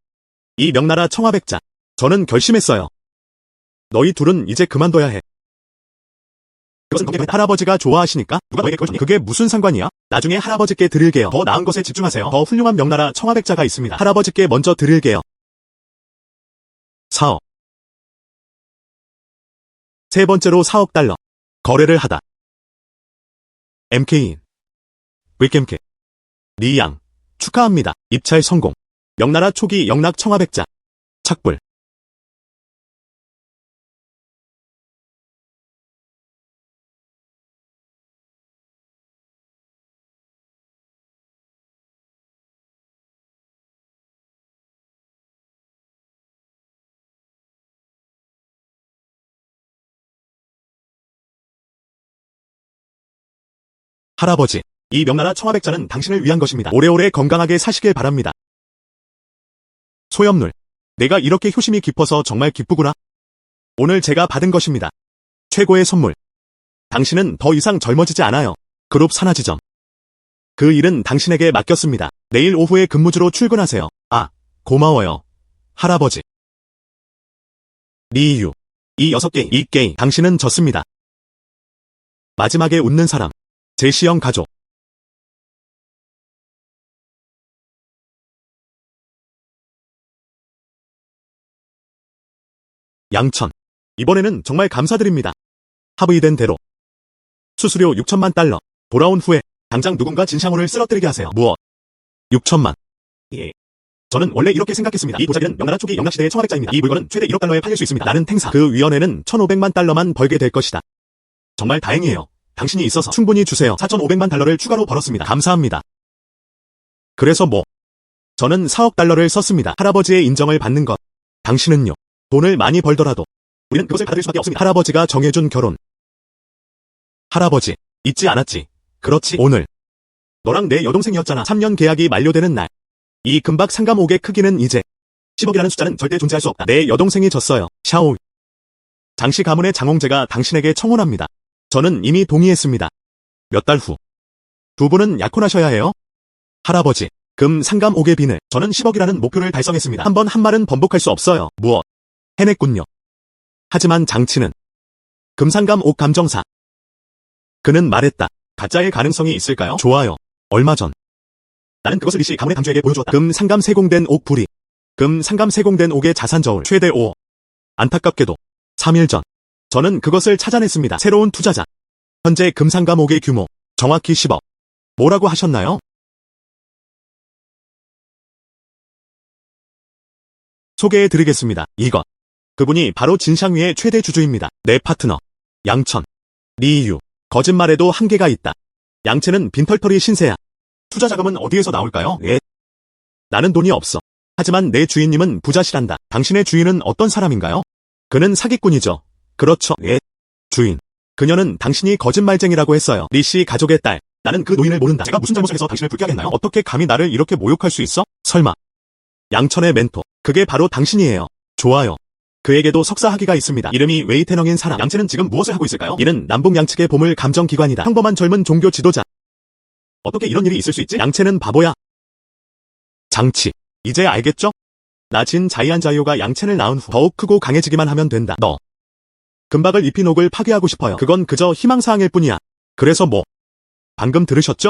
이 명나라 청화백자. 저는 결심했어요. 너희 둘은 이제 그만둬야 해. 그것은 할아버지가 좋아하시니까 누가 너에게 그걸 주니? 그게 무슨 상관이야? 나중에 할아버지께 드릴게요. 더 나은 것에 집중하세요. 더 훌륭한 명나라 청화백자가 있습니다. 할아버지께 먼저 드릴게요. 4억. 세 번째로 4억 달러. 거래를 하다. MK인. 위캠캐. 리양. 축하합니다. 입찰 성공. 명나라 초기 영락 청화백자. 착불. 할아버지, 이 명나라 청화백자는 당신을 위한 것입니다. 오래오래 건강하게 사시길 바랍니다. 소염놀. 내가 이렇게 효심이 깊어서 정말 기쁘구나. 오늘 제가 받은 것입니다. 최고의 선물. 당신은 더 이상 젊어지지 않아요. 그룹 산하지점. 그 일은 당신에게 맡겼습니다. 내일 오후에 근무주로 출근하세요. 고마워요. 할아버지. 리유. 이 6게임, 이 게임. 당신은 졌습니다. 마지막에 웃는 사람. 제시형 가족. 양천. 이번에는 정말 감사드립니다. 합의된 대로. 수수료 6천만 달러. 돌아온 후에 당장 누군가 진샹호를 쓰러뜨리게 하세요. 무엇? 6천만. 예. 저는 원래 이렇게 생각했습니다. 이 도자기는 명나라 초기 영락시대의 청화백자입니다. 이 물건은 최대 1억 달러에 팔릴 수 있습니다. 나는 탱사. 그 위원회는 1,500만 달러만 벌게 될 것이다. 정말 다행이에요. 당신이 있어서 충분히 주세요. 4,500만 달러를 추가로 벌었습니다. 감사합니다. 그래서 뭐? 저는 4억 달러를 썼습니다. 할아버지의 인정을 받는 것. 당신은요? 돈을 많이 벌더라도 우리는 그것을 받아들일 수밖에 없습니다. 할아버지가 정해준 결혼. 할아버지, 잊지 않았지? 그렇지. 오늘. 너랑 내 여동생이었잖아. 3년 계약이 만료되는 날. 이 금박 상감옥의 크기는 이제 10억이라는 숫자는 절대 존재할 수 없다. 내 여동생이 졌어요. 샤오. 장씨 가문의 장홍제가 당신에게 청혼합니다. 저는 이미 동의했습니다. 몇 달 후. 두 분은 약혼하셔야 해요. 할아버지, 금 상감 옥의 비늘. 저는 10억이라는 목표를 달성했습니다. 한 번 한 말은 번복할 수 없어요. 무엇? 해냈군요. 하지만 장치는 금상감 옥 감정사. 그는 말했다. 가짜의 가능성이 있을까요? 좋아요. 얼마 전 나는 그것을 리씨 가문의 당주에게 보여주었다. 금 상감 세공된 옥 부리. 금 상감 세공된 옥의 자산 저울 최대 5억. 안타깝게도 3일 전 저는 그것을 찾아냈습니다. 새로운 투자자. 현재 금상감 옥의 규모 정확히 10억. 뭐라고 하셨나요? 소개해드리겠습니다. 이것. 그분이 바로 진샹위의 최대 주주입니다. 내 파트너. 양천. 리이유. 거짓말에도 한계가 있다. 양채는 빈털터리 신세야. 투자 자금은 어디에서 나올까요? 나는 돈이 없어. 하지만 내 주인님은 부자시란다. 당신의 주인은 어떤 사람인가요? 그는 사기꾼이죠. 그렇죠. 주인. 그녀는 당신이 거짓말쟁이라고 했어요. 리씨 가족의 딸. 나는 그 노인을 모른다. 제가 무슨 잘못을 해서 당신을 불쾌하게 했나요? 어떻게 감히 나를 이렇게 모욕할 수 있어? 설마. 양천의 멘토. 그게 바로 당신이에요. 좋아요. 그에게도 석사학위가 있습니다. 이름이 웨이테넘인 사람. 양채는 지금 무엇을 하고 있을까요? 이는 남북 양측의 보물 감정기관이다. 평범한 젊은 종교 지도자. 어떻게 이런 일이 있을 수 있지? 양채는 바보야. 장치. 이제 알겠죠? 나 진 자이안 자이오가 양채를 낳은 후 더욱 크고 강해지기만 하면 된다. 너. 금박을 입힌 옥을 파괴하고 싶어요. 그건 그저 희망사항일 뿐이야. 그래서 뭐? 방금 들으셨죠?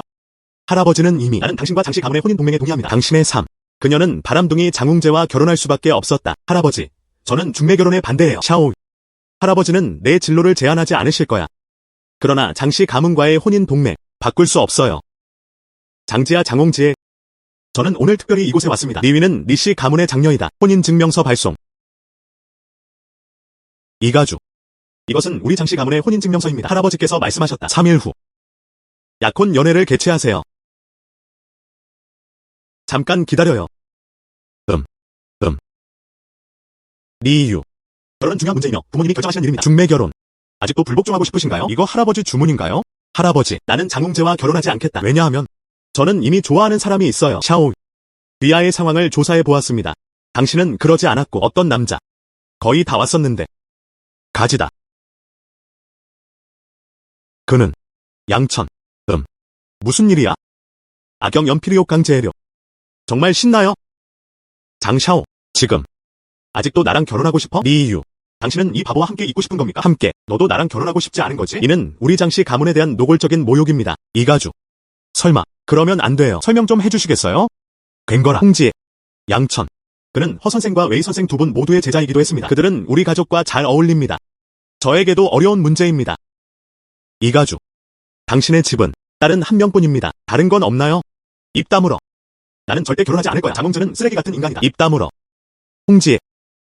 할아버지는 이미 나는 당신과 장씨 가문의 혼인 동맹에 동의합니다. 당신의 삶. 그녀는 바람둥이 장웅재와 결혼할 수밖에 없었다. 할아버지. 저는 중매 결혼에 반대해요. 샤오. 할아버지는 내 진로를 제한하지 않으실 거야. 그러나 장씨 가문과의 혼인 동맹 바꿀 수 없어요. 장지와 장홍지의 저는 오늘 특별히 이곳에 왔습니다. 리위는 리씨 가문의 장녀이다. 혼인증명서 발송. 이가주. 이것은 우리 장씨 가문의 혼인증명서입니다. 할아버지께서 말씀하셨다. 3일 후. 약혼 연회를 개최하세요. 잠깐 기다려요. 리이유. 결혼은 중요한 문제이며 부모님이 결정하시는 일입니다. 중매 결혼. 아직도 불복종하고 싶으신가요? 이거 할아버지 주문인가요? 할아버지, 나는 장홍재와 결혼하지 않겠다. 왜냐하면 저는 이미 좋아하는 사람이 있어요. 샤오. 리아의 상황을 조사해 보았습니다. 당신은 그러지 않았고 어떤 남자. 거의 다 왔었는데. 가지다. 그는 양천. 무슨 일이야? 악영 연필이옥 강제해료. 정말 신나요? 장샤오. 지금. 아직도 나랑 결혼하고 싶어? 리이유. 당신은 이 바보와 함께 있고 싶은 겁니까? 함께. 너도 나랑 결혼하고 싶지 않은 거지? 이는 우리 장씨 가문에 대한 노골적인 모욕입니다. 이가주. 설마. 그러면 안 돼요. 설명 좀 해주시겠어요? 괜거라. 홍지혜. 양천. 그는 허 선생과 웨이 선생 두 분 모두의 제자이기도 했습니다. 그들은 우리 가족과 잘 어울립니다. 저에게도 어려운 문제입니다. 이가주. 당신의 집은 딸은 한 명뿐입니다. 다른 건 없나요? 입 다물어. 나는 절대 결혼하지 않을 거야. 장홍준은 쓰레기 같은 인간이다. 입 다물어. 홍지혜.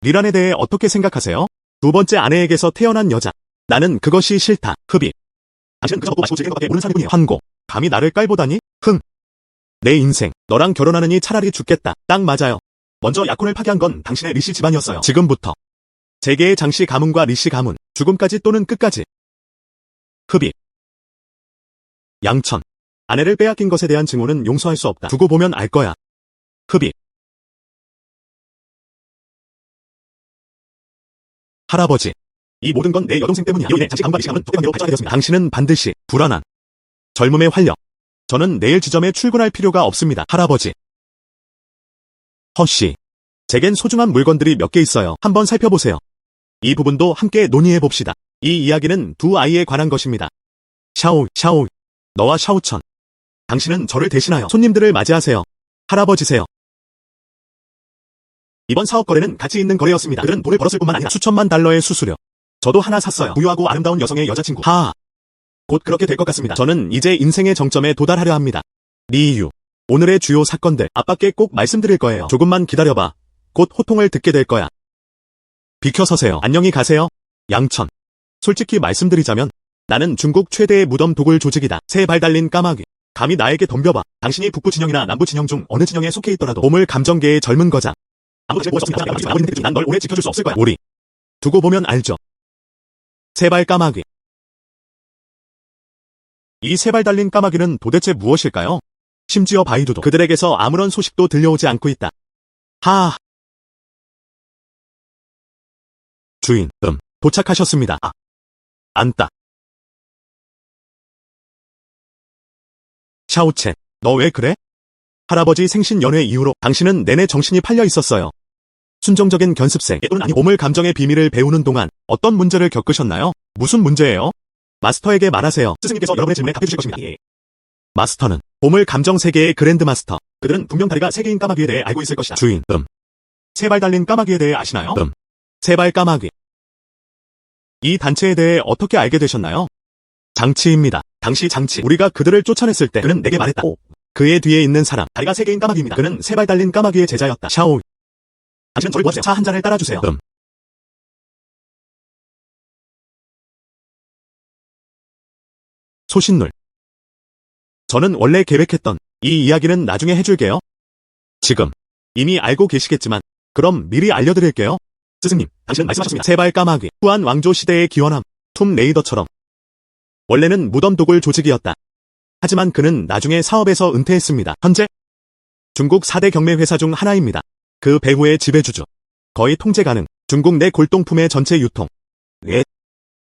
리란에 대해 어떻게 생각하세요? 두 번째 아내에게서 태어난 여자. 나는 그것이 싫다. 흡입. 당신은 그저 먹고 마시고 즐기는 것밖에 모르는 사람뿐이야. 환고. 감히 나를 깔보다니? 내 인생. 너랑 결혼하느니 차라리 죽겠다. 딱 맞아요. 먼저 약혼을 파기한 건 당신의 리씨 집안이었어요. 지금부터. 재계의 장씨 가문과 리씨 가문. 죽음까지 또는 끝까지. 흡입. 양천. 아내를 빼앗긴 것에 대한 증오는 용서할 수 없다. 두고 보면 알 거야. 흡입. 할아버지. 이 모든 건 내 여동생 때문이야. 이로 인해 장씨 가문과 리씨 가문은 독대관계로 발전하게 되었습니다. 당신은 반드시 불안한 젊음의 활력. 저는 내일 지점에 출근할 필요가 없습니다. 할아버지. 허씨. 제겐 소중한 물건들이 몇 개 있어요. 한번 살펴보세요. 이 부분도 함께 논의해봅시다. 이 이야기는 두 아이에 관한 것입니다. 샤오. 너와 샤오천. 당신은 저를 대신하여 손님들을 맞이하세요. 할아버지세요. 이번 사업 거래는 가치 있는 거래였습니다. 그들은 돈을 벌었을 뿐만 아니라 수천만 달러의 수수료. 저도 하나 샀어요. 부유하고 아름다운 여성의 여자친구. 곧 그렇게 될 것 같습니다. 저는 이제 인생의 정점에 도달하려 합니다. 리이유. 오늘의 주요 사건들 아빠께 꼭 말씀드릴 거예요. 조금만 기다려봐. 곧 호통을 듣게 될 거야. 비켜서세요. 안녕히 가세요. 양천. 솔직히 말씀드리자면 나는 중국 최대의 무덤 도굴 조직이다. 세 발 달린 까마귀. 감히 나에게 덤벼봐. 당신이 북부 진영이나 남부 진영 중 어느 진영에 속해 있더라도 보물 감정계의 젊은 거장. 아무도 뭐 없습니다. 난 널 오래 지켜줄 수 없을 거야. 우리. 두고 보면 알죠. 세 발 까마귀. 이 세 발 달린 까마귀는 도대체 무엇일까요? 심지어 바이두도 그들에게서 아무런 소식도 들려오지 않고 있다. 주인, 도착하셨습니다. 안따. 샤오첸, 너 왜 그래? 할아버지 생신 연회 이후로 당신은 내내 정신이 팔려 있었어요. 순정적인 견습생, 또는 아니 보물 감정의 비밀을 배우는 동안 어떤 문제를 겪으셨나요? 무슨 문제예요? 마스터에게 말하세요. 스승님께서 여러분의 질문에 답해 주실 것입니다. 예. 마스터는 보물 감정 세계의 그랜드 마스터. 그들은 분명 다리가 3개인 까마귀에 대해 알고 있을 것이다. 주인, 3발 달린 까마귀에 대해 아시나요? 3발 까마귀. 이 단체에 대해 어떻게 알게 되셨나요? 장치입니다. 당시 장치. 우리가 그들을 쫓아냈을 때 그는 내게 말했다. 그의 뒤에 있는 사람. 다리가 3개인 까마귀입니다. 그는 3발 달린 까마귀의 제자였다. 샤오. 당신은 저를 도와주세요. 차 한 잔을 따라주세요. 소신놀. 저는 원래 계획했던 이 이야기는 나중에 해줄게요. 지금 이미 알고 계시겠지만 그럼 미리 알려드릴게요. 스승님, 당신은 말씀하셨습니다. 3발 까마귀, 후한 왕조 시대의 기원함, 툼 레이더처럼. 원래는 무덤 도굴 조직이었다. 하지만 그는 나중에 사업에서 은퇴했습니다. 현재 중국 4대 경매 회사 중 하나입니다. 그 배후의 지배주주. 거의 통제 가능. 중국 내 골동품의 전체 유통. 예.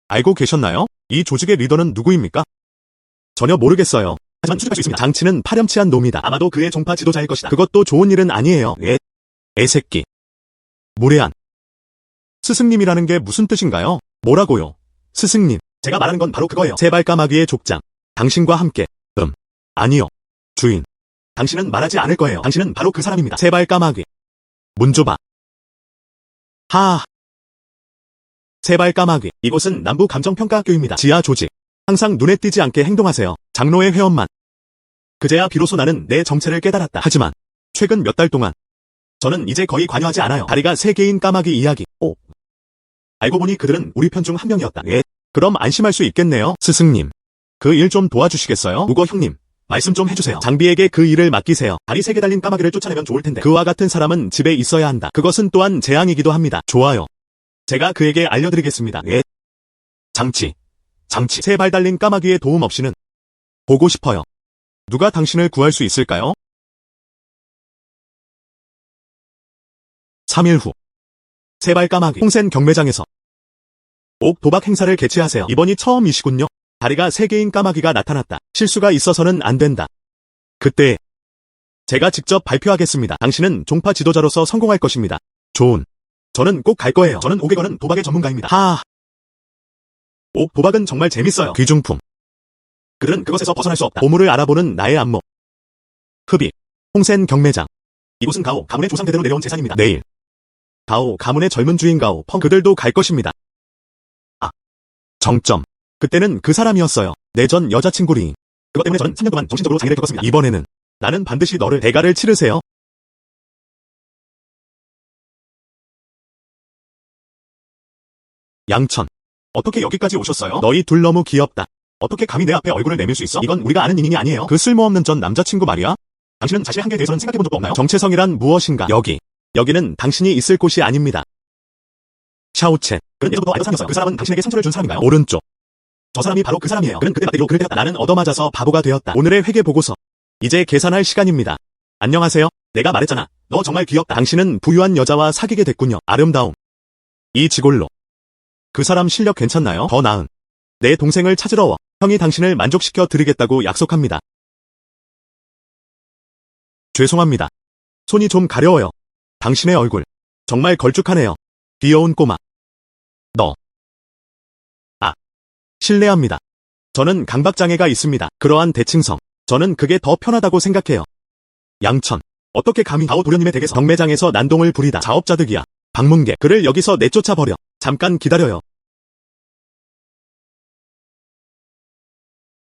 알고 계셨나요? 이 조직의 리더는 누구입니까? 전혀 모르겠어요. 하지만 추측할 수 있습니다. 장치는 파렴치한 놈이다. 아마도 그의 종파 지도자일 것이다. 그것도 좋은 일은 아니에요. 예. 애새끼. 무례한. 스승님이라는 게 무슨 뜻인가요? 뭐라고요? 스승님. 제가 말하는 건 바로 그거예요. 3발 까마귀의 족장. 당신과 함께. 아니요. 주인. 당신은 말하지 않을 거예요. 당신은 바로 그 사람입니다. 3발 까마귀. 문 좁아. 하하. 3발 까마귀. 이곳은 남부 감정평가학교입니다. 지하 조직. 항상 눈에 띄지 않게 행동하세요. 장로의 회원만. 그제야 비로소 나는 내 정체를 깨달았다. 하지만 최근 몇 달 동안 저는 이제 거의 관여하지 않아요. 다리가 3개인 까마귀 이야기. 알고 보니 그들은 우리 편 중 한 명이었다. 예. 그럼 안심할 수 있겠네요. 스승님. 그 일 좀 도와주시겠어요? 우거 형님. 말씀 좀 해주세요. 장비에게 그 일을 맡기세요. 다리 3개 달린 까마귀를 쫓아내면 좋을 텐데. 그와 같은 사람은 집에 있어야 한다. 그것은 또한 재앙이기도 합니다. 좋아요. 제가 그에게 알려드리겠습니다. 예. 장치. 3발 달린 까마귀의 도움 없이는 보고 싶어요. 누가 당신을 구할 수 있을까요? 3일 후. 3발 까마귀 홍센 경매장에서 옥 도박 행사를 개최하세요. 이번이 처음이시군요. 다리가 3개인 까마귀가 나타났다. 실수가 있어서는 안 된다. 그때 제가 직접 발표하겠습니다. 당신은 종파 지도자로서 성공할 것입니다. 좋은. 저는 꼭 갈 거예요. 저는 옥에 거는 도박의 전문가입니다. 하하. 옥 도박은 정말 재밌어요. 귀중품. 그들은 그것에서 벗어날 수 없다. 보물을 알아보는 나의 안목. 흡입. 홍센 경매장. 이곳은 가오 가문의 조상 대대로 내려온 재산입니다. 내일. 가오 가문의 젊은 주인 가오 펑 그들도 갈 것입니다. 정점. 그때는 그 사람이었어요. 내 전 여자친구 리. 그것 때문에 저는 3년 동안 정신적으로 장애를 겪었습니다. 이번에는 나는 반드시 너를 대가를 치르세요. 양천. 어떻게 여기까지 오셨어요? 너희 둘 너무 귀엽다. 어떻게 감히 내 앞에 얼굴을 내밀 수 있어? 이건 우리가 아는 인연이 아니에요. 그 쓸모없는 전 남자친구 말이야? 당신은 자신의 한계에 대해서는 생각해본 적도 없나요? 정체성이란 무엇인가? 여기는 당신이 있을 곳이 아닙니다. 샤오첸. 그는 예전부터 알던 사람이었어요. 그 사람은 당신에게 상처를 준 사람인가요? 오른쪽. 저 사람이 바로 그 사람이에요. 그는 그때 맞대기로 그를 때렸다. 나는 얻어맞아서 바보가 되었다. 오늘의 회계 보고서. 이제 계산할 시간입니다. 안녕하세요. 내가 말했잖아. 너 정말 귀엽다. 당신은 부유한 여자와 사귀게 됐군요. 아름다움. 이 지골로. 그 사람 실력 괜찮나요? 더 나은. 내 동생을 찾으러 와. 형이 당신을 만족시켜 드리겠다고 약속합니다. 죄송합니다. 손이 좀 가려워요. 당신의 얼굴. 정말 걸쭉하네요. 귀여운 꼬마. 너. 실례합니다. 저는 강박장애가 있습니다. 그러한 대칭성. 저는 그게 더 편하다고 생각해요. 양천. 어떻게 감히 가오 도련님의 댁에서 경매장에서 난동을 부리다. 자업자득이야. 방문객. 그를 여기서 내쫓아버려. 잠깐 기다려요.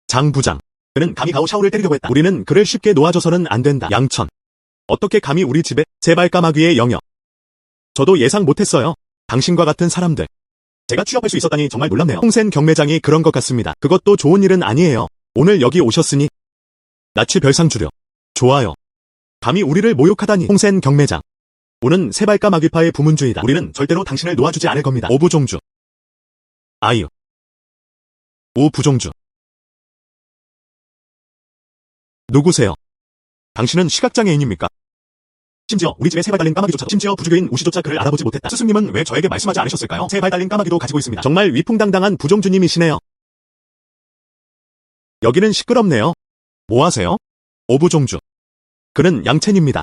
장 부장. 그는 감히 가오 샤오를 때리려고 했다. 우리는 그를 쉽게 놓아줘서는 안 된다. 양천. 어떻게 감히 우리 집에 3발 까마귀의 영역. 저도 예상 못했어요. 당신과 같은 사람들. 제가 취업할 수 있었다니 정말 놀랍네요. 홍센 경매장이 그런 것 같습니다. 그것도 좋은 일은 아니에요. 오늘 여기 오셨으니 나치 별상 주려. 좋아요. 감히 우리를 모욕하다니. 홍센 경매장. 우는 3발 까마귀파의 부문주의다. 우리는 절대로 당신을 놓아주지 않을 겁니다. 오부종주. 아이유. 우부종주. 누구세요? 당신은 시각장애인입니까? 심지어 우리 집에 3발 달린 까마귀조차 심지어 부주교인 우씨조차 그를 알아보지 못했다. 스승님은 왜 저에게 말씀하지 않으셨을까요? 3발 달린 까마귀도 가지고 있습니다. 정말 위풍당당한 부종주님이시네요. 여기는 시끄럽네요. 뭐 하세요? 오부종주. 그는 양첸입니다.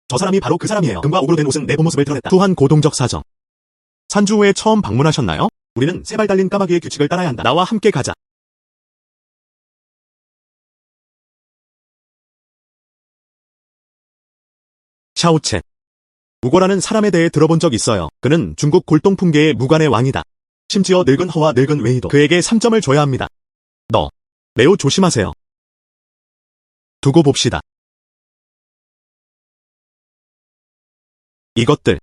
저 사람이 바로 그 사람이에요. 금과 옥으로 된 옷은 내 본모습을 드러냈다. 투한 고동적 사정. 산주 후에 처음 방문하셨나요? 우리는 세 발 달린 까마귀의 규칙을 따라야 한다. 나와 함께 가자. 샤오첸. 무고라는 사람에 대해 들어본 적 있어요. 그는 중국 골동품계의 무관의 왕이다. 심지어 늙은 허와 늙은 웨이도 그에게 3점을 줘야 합니다. 너, 매우 조심하세요. 두고 봅시다. 이것들.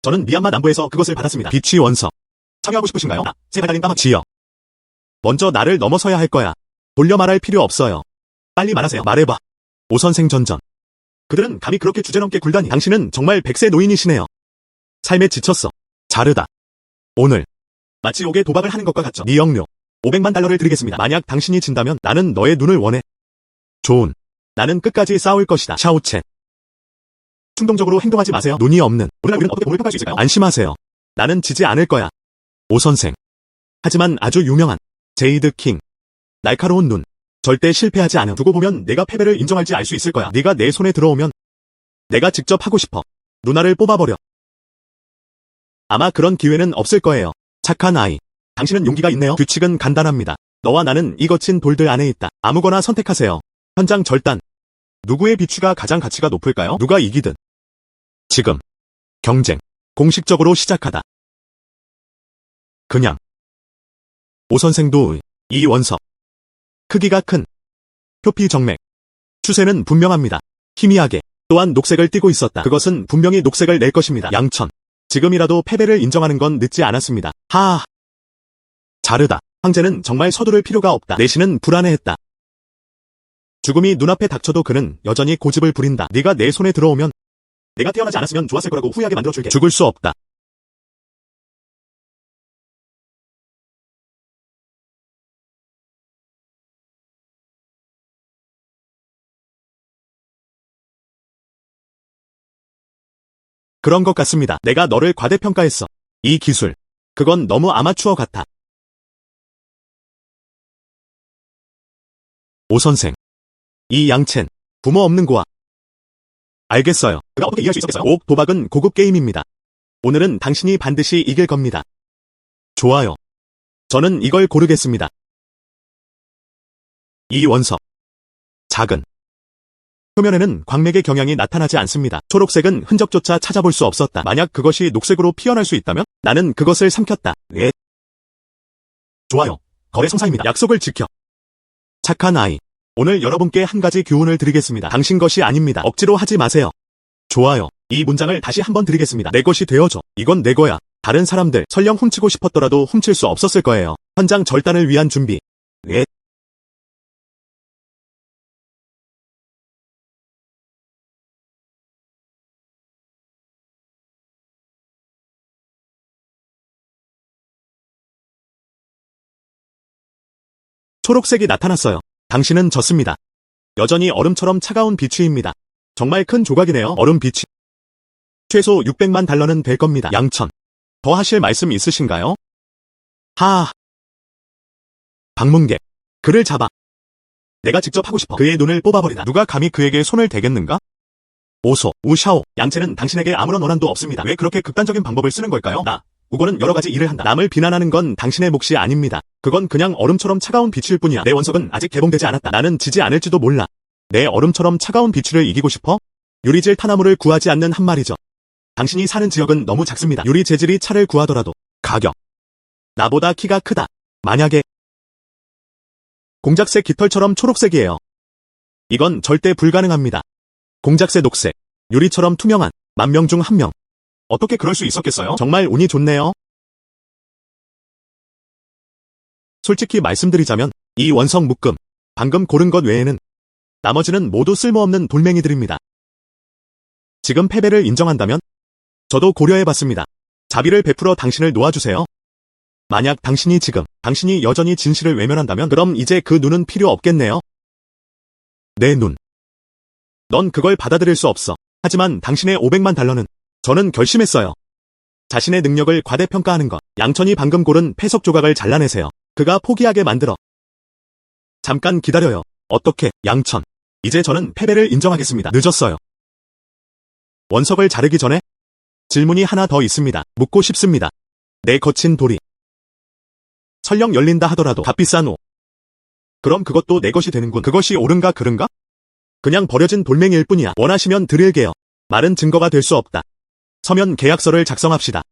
저는 미얀마 남부에서 그것을 받았습니다. 비취 원서. 참여하고 싶으신가요? 세 발 달린 까마귀 지여. 먼저 나를 넘어서야 할 거야. 돌려 말할 필요 없어요. 빨리 말하세요. 말해봐. 오선생 전전. 그들은 감히 그렇게 주제넘게 굴다니. 당신은 정말 100세 노인이시네요. 삶에 지쳤어. 자르다. 오늘 마치 옥에 도박을 하는 것과 같죠. 네 영료 500만 달러를 드리겠습니다. 만약 당신이 진다면 나는 너의 눈을 원해. 좋은. 나는 끝까지 싸울 것이다. 샤오첸. 충동적으로 행동하지 마세요. 눈이 없는. 우리는 어떻게 몸을 평가할 수 있을까요? 안심하세요. 나는 지지 않을 거야. 오 선생. 하지만 아주 유명한 제이드 킹. 날카로운 눈. 절대 실패하지 않음. 두고 보면 내가 패배를 인정할지 알 수 있을 거야. 네가 내 손에 들어오면 내가 직접 하고 싶어. 누나를 뽑아버려. 아마 그런 기회는 없을 거예요. 착한 아이. 당신은 용기가 있네요. 규칙은 간단합니다. 너와 나는 이 거친 돌들 안에 있다. 아무거나 선택하세요. 현장 절단. 누구의 비추가 가장 가치가 높을까요? 누가 이기든. 지금. 경쟁. 공식적으로 시작하다. 그냥. 오 선생도 이 원석. 크기가 큰. 표피 정맥. 추세는 분명합니다. 희미하게. 또한 녹색을 띠고 있었다. 그것은 분명히 녹색을 낼 것입니다. 양천. 지금이라도 패배를 인정하는 건 늦지 않았습니다. 하하. 자르다. 황제는 정말 서두를 필요가 없다. 내신은 불안해했다. 죽음이 눈앞에 닥쳐도 그는 여전히 고집을 부린다. 네가 내 손에 들어오면 내가 태어나지 않았으면 좋았을 거라고 후회하게 만들어줄게. 죽을 수 없다. 그런 것 같습니다. 내가 너를 과대평가했어. 이 기술. 그건 너무 아마추어 같아. 오 선생. 이 양첸. 부모 없는 고아. 알겠어요. 그가 어떻게 이해할 수 있었겠어요? 옥 도박은 고급 게임입니다. 오늘은 당신이 반드시 이길 겁니다. 좋아요. 저는 이걸 고르겠습니다. 이 원석. 작은. 표면에는 광맥의 경향이 나타나지 않습니다. 초록색은 흔적조차 찾아볼 수 없었다. 만약 그것이 녹색으로 피어날 수 있다면 나는 그것을 삼켰다. 예. 좋아요. 거래 성사입니다. 약속을 지켜. 착한 아이. 오늘 여러분께 한 가지 교훈을 드리겠습니다. 당신 것이 아닙니다. 억지로 하지 마세요. 좋아요. 이 문장을 다시 한번 드리겠습니다. 내 것이 되어줘. 이건 내 거야. 다른 사람들 설령 훔치고 싶었더라도 훔칠 수 없었을 거예요. 현장 절단을 위한 준비. 예. 초록색이 나타났어요. 당신은 졌습니다. 여전히 얼음처럼 차가운 비추입니다. 정말 큰 조각이네요. 얼음 비추. 최소 600만 달러는 될 겁니다. 양천. 더 하실 말씀 있으신가요? 하하. 방문객. 그를 잡아. 내가 직접 하고 싶어. 그의 눈을 뽑아버리다. 누가 감히 그에게 손을 대겠는가? 오소, 우샤오. 양체는 당신에게 아무런 원한도 없습니다. 왜 그렇게 극단적인 방법을 쓰는 걸까요? 우고는 여러 가지 일을 한다. 남을 비난하는 건 당신의 몫이 아닙니다. 그건 그냥 얼음처럼 차가운 비추일 뿐이야. 내 원석은 아직 개봉되지 않았다. 나는 지지 않을지도 몰라. 내 얼음처럼 차가운 비추를 이기고 싶어? 유리질 탄화물을 구하지 않는 한 말이죠. 당신이 사는 지역은 너무 작습니다. 유리 재질이 차를 구하더라도 가격. 나보다 키가 크다. 만약에 공작새 깃털처럼 초록색이에요. 이건 절대 불가능합니다. 공작새 녹색. 유리처럼 투명한 10,000명 중 1명. 어떻게 그럴 수 있었겠어요? 정말 운이 좋네요. 솔직히 말씀드리자면 이 원석 묶음, 방금 고른 것 외에는 나머지는 모두 쓸모없는 돌멩이들입니다. 지금 패배를 인정한다면 저도 고려해봤습니다. 자비를 베풀어 당신을 놓아주세요. 만약 당신이 여전히 진실을 외면한다면 그럼 이제 그 눈은 필요 없겠네요. 내 눈. 넌 그걸 받아들일 수 없어. 하지만 당신의 500만 달러는 저는 결심했어요. 자신의 능력을 과대평가하는 것. 양천이 방금 고른 패석 조각을 잘라내세요. 그가 포기하게 만들어. 잠깐 기다려요. 어떻게, 양천. 이제 저는 패배를 인정하겠습니다. 늦었어요. 원석을 자르기 전에 질문이 하나 더 있습니다. 묻고 싶습니다. 내 거친 돌이 설령 열린다 하더라도 값비싼 옷. 그럼 그것도 내 것이 되는군. 그것이 옳은가 그른가? 그냥 버려진 돌멩이일 뿐이야. 원하시면 드릴게요. 말은 증거가 될 수 없다. 서면 계약서를 작성합시다.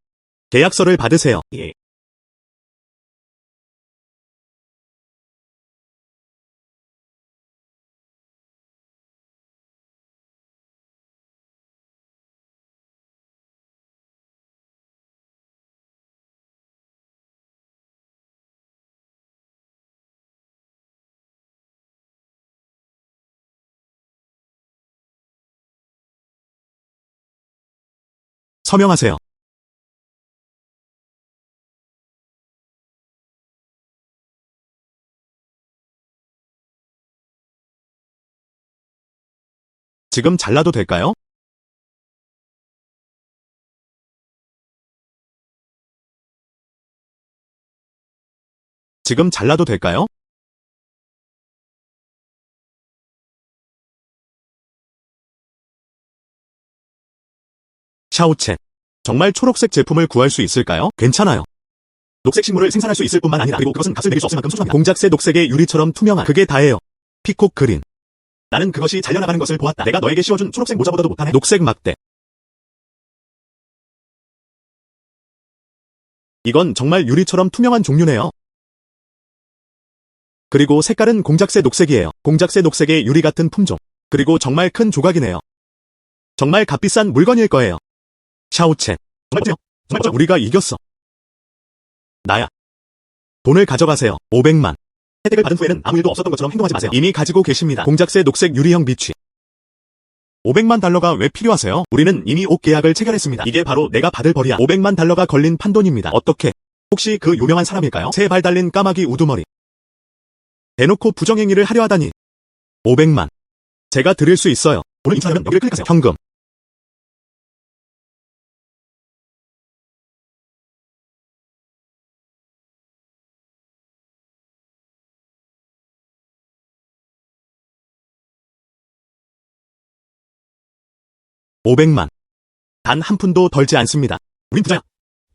계약서를 받으세요. 예. 서명하세요. 지금 잘라도 될까요? 지금 잘라도 될까요? 샤오첸. 정말 초록색 제품을 구할 수 있을까요? 괜찮아요. 녹색 식물을 생산할 수 있을 뿐만 아니라 그리고 그것은 값을 매길 수 없을 만큼 소중합니다. 공작새 녹색의 유리처럼 투명한 그게 다예요. 피콕 그린. 나는 그것이 잘려나가는 것을 보았다. 내가 너에게 씌워준 초록색 모자보다도 못하네. 녹색 막대. 이건 정말 유리처럼 투명한 종류네요. 그리고 색깔은 공작새 녹색이에요. 공작새 녹색의 유리 같은 품종. 그리고 정말 큰 조각이네요. 정말 값비싼 물건일 거예요. 샤오첸. 정말 멋져요. 정말 멋져. 우리가 이겼어. 나야. 돈을 가져가세요. 500만. 혜택을 받은 후에는 아무 일도 없었던 것처럼 행동하지 마세요. 이미 가지고 계십니다. 공작새 녹색 유리형 비취. 500만 달러가 왜 필요하세요? 우리는 이미 옷 계약을 체결했습니다. 이게 바로 내가 받을 벌이야. 500만 달러가 걸린 판돈입니다. 어떻게? 혹시 그 유명한 사람일까요? 세 발 달린 까마귀 우두머리. 대놓고 부정행위를 하려 하다니. 500만. 제가 드릴 수 있어요. 오늘 인출하면 여기를 클릭하세요. 현금. (500만) 단 한 푼도 덜지 않습니다. 우린 부자야.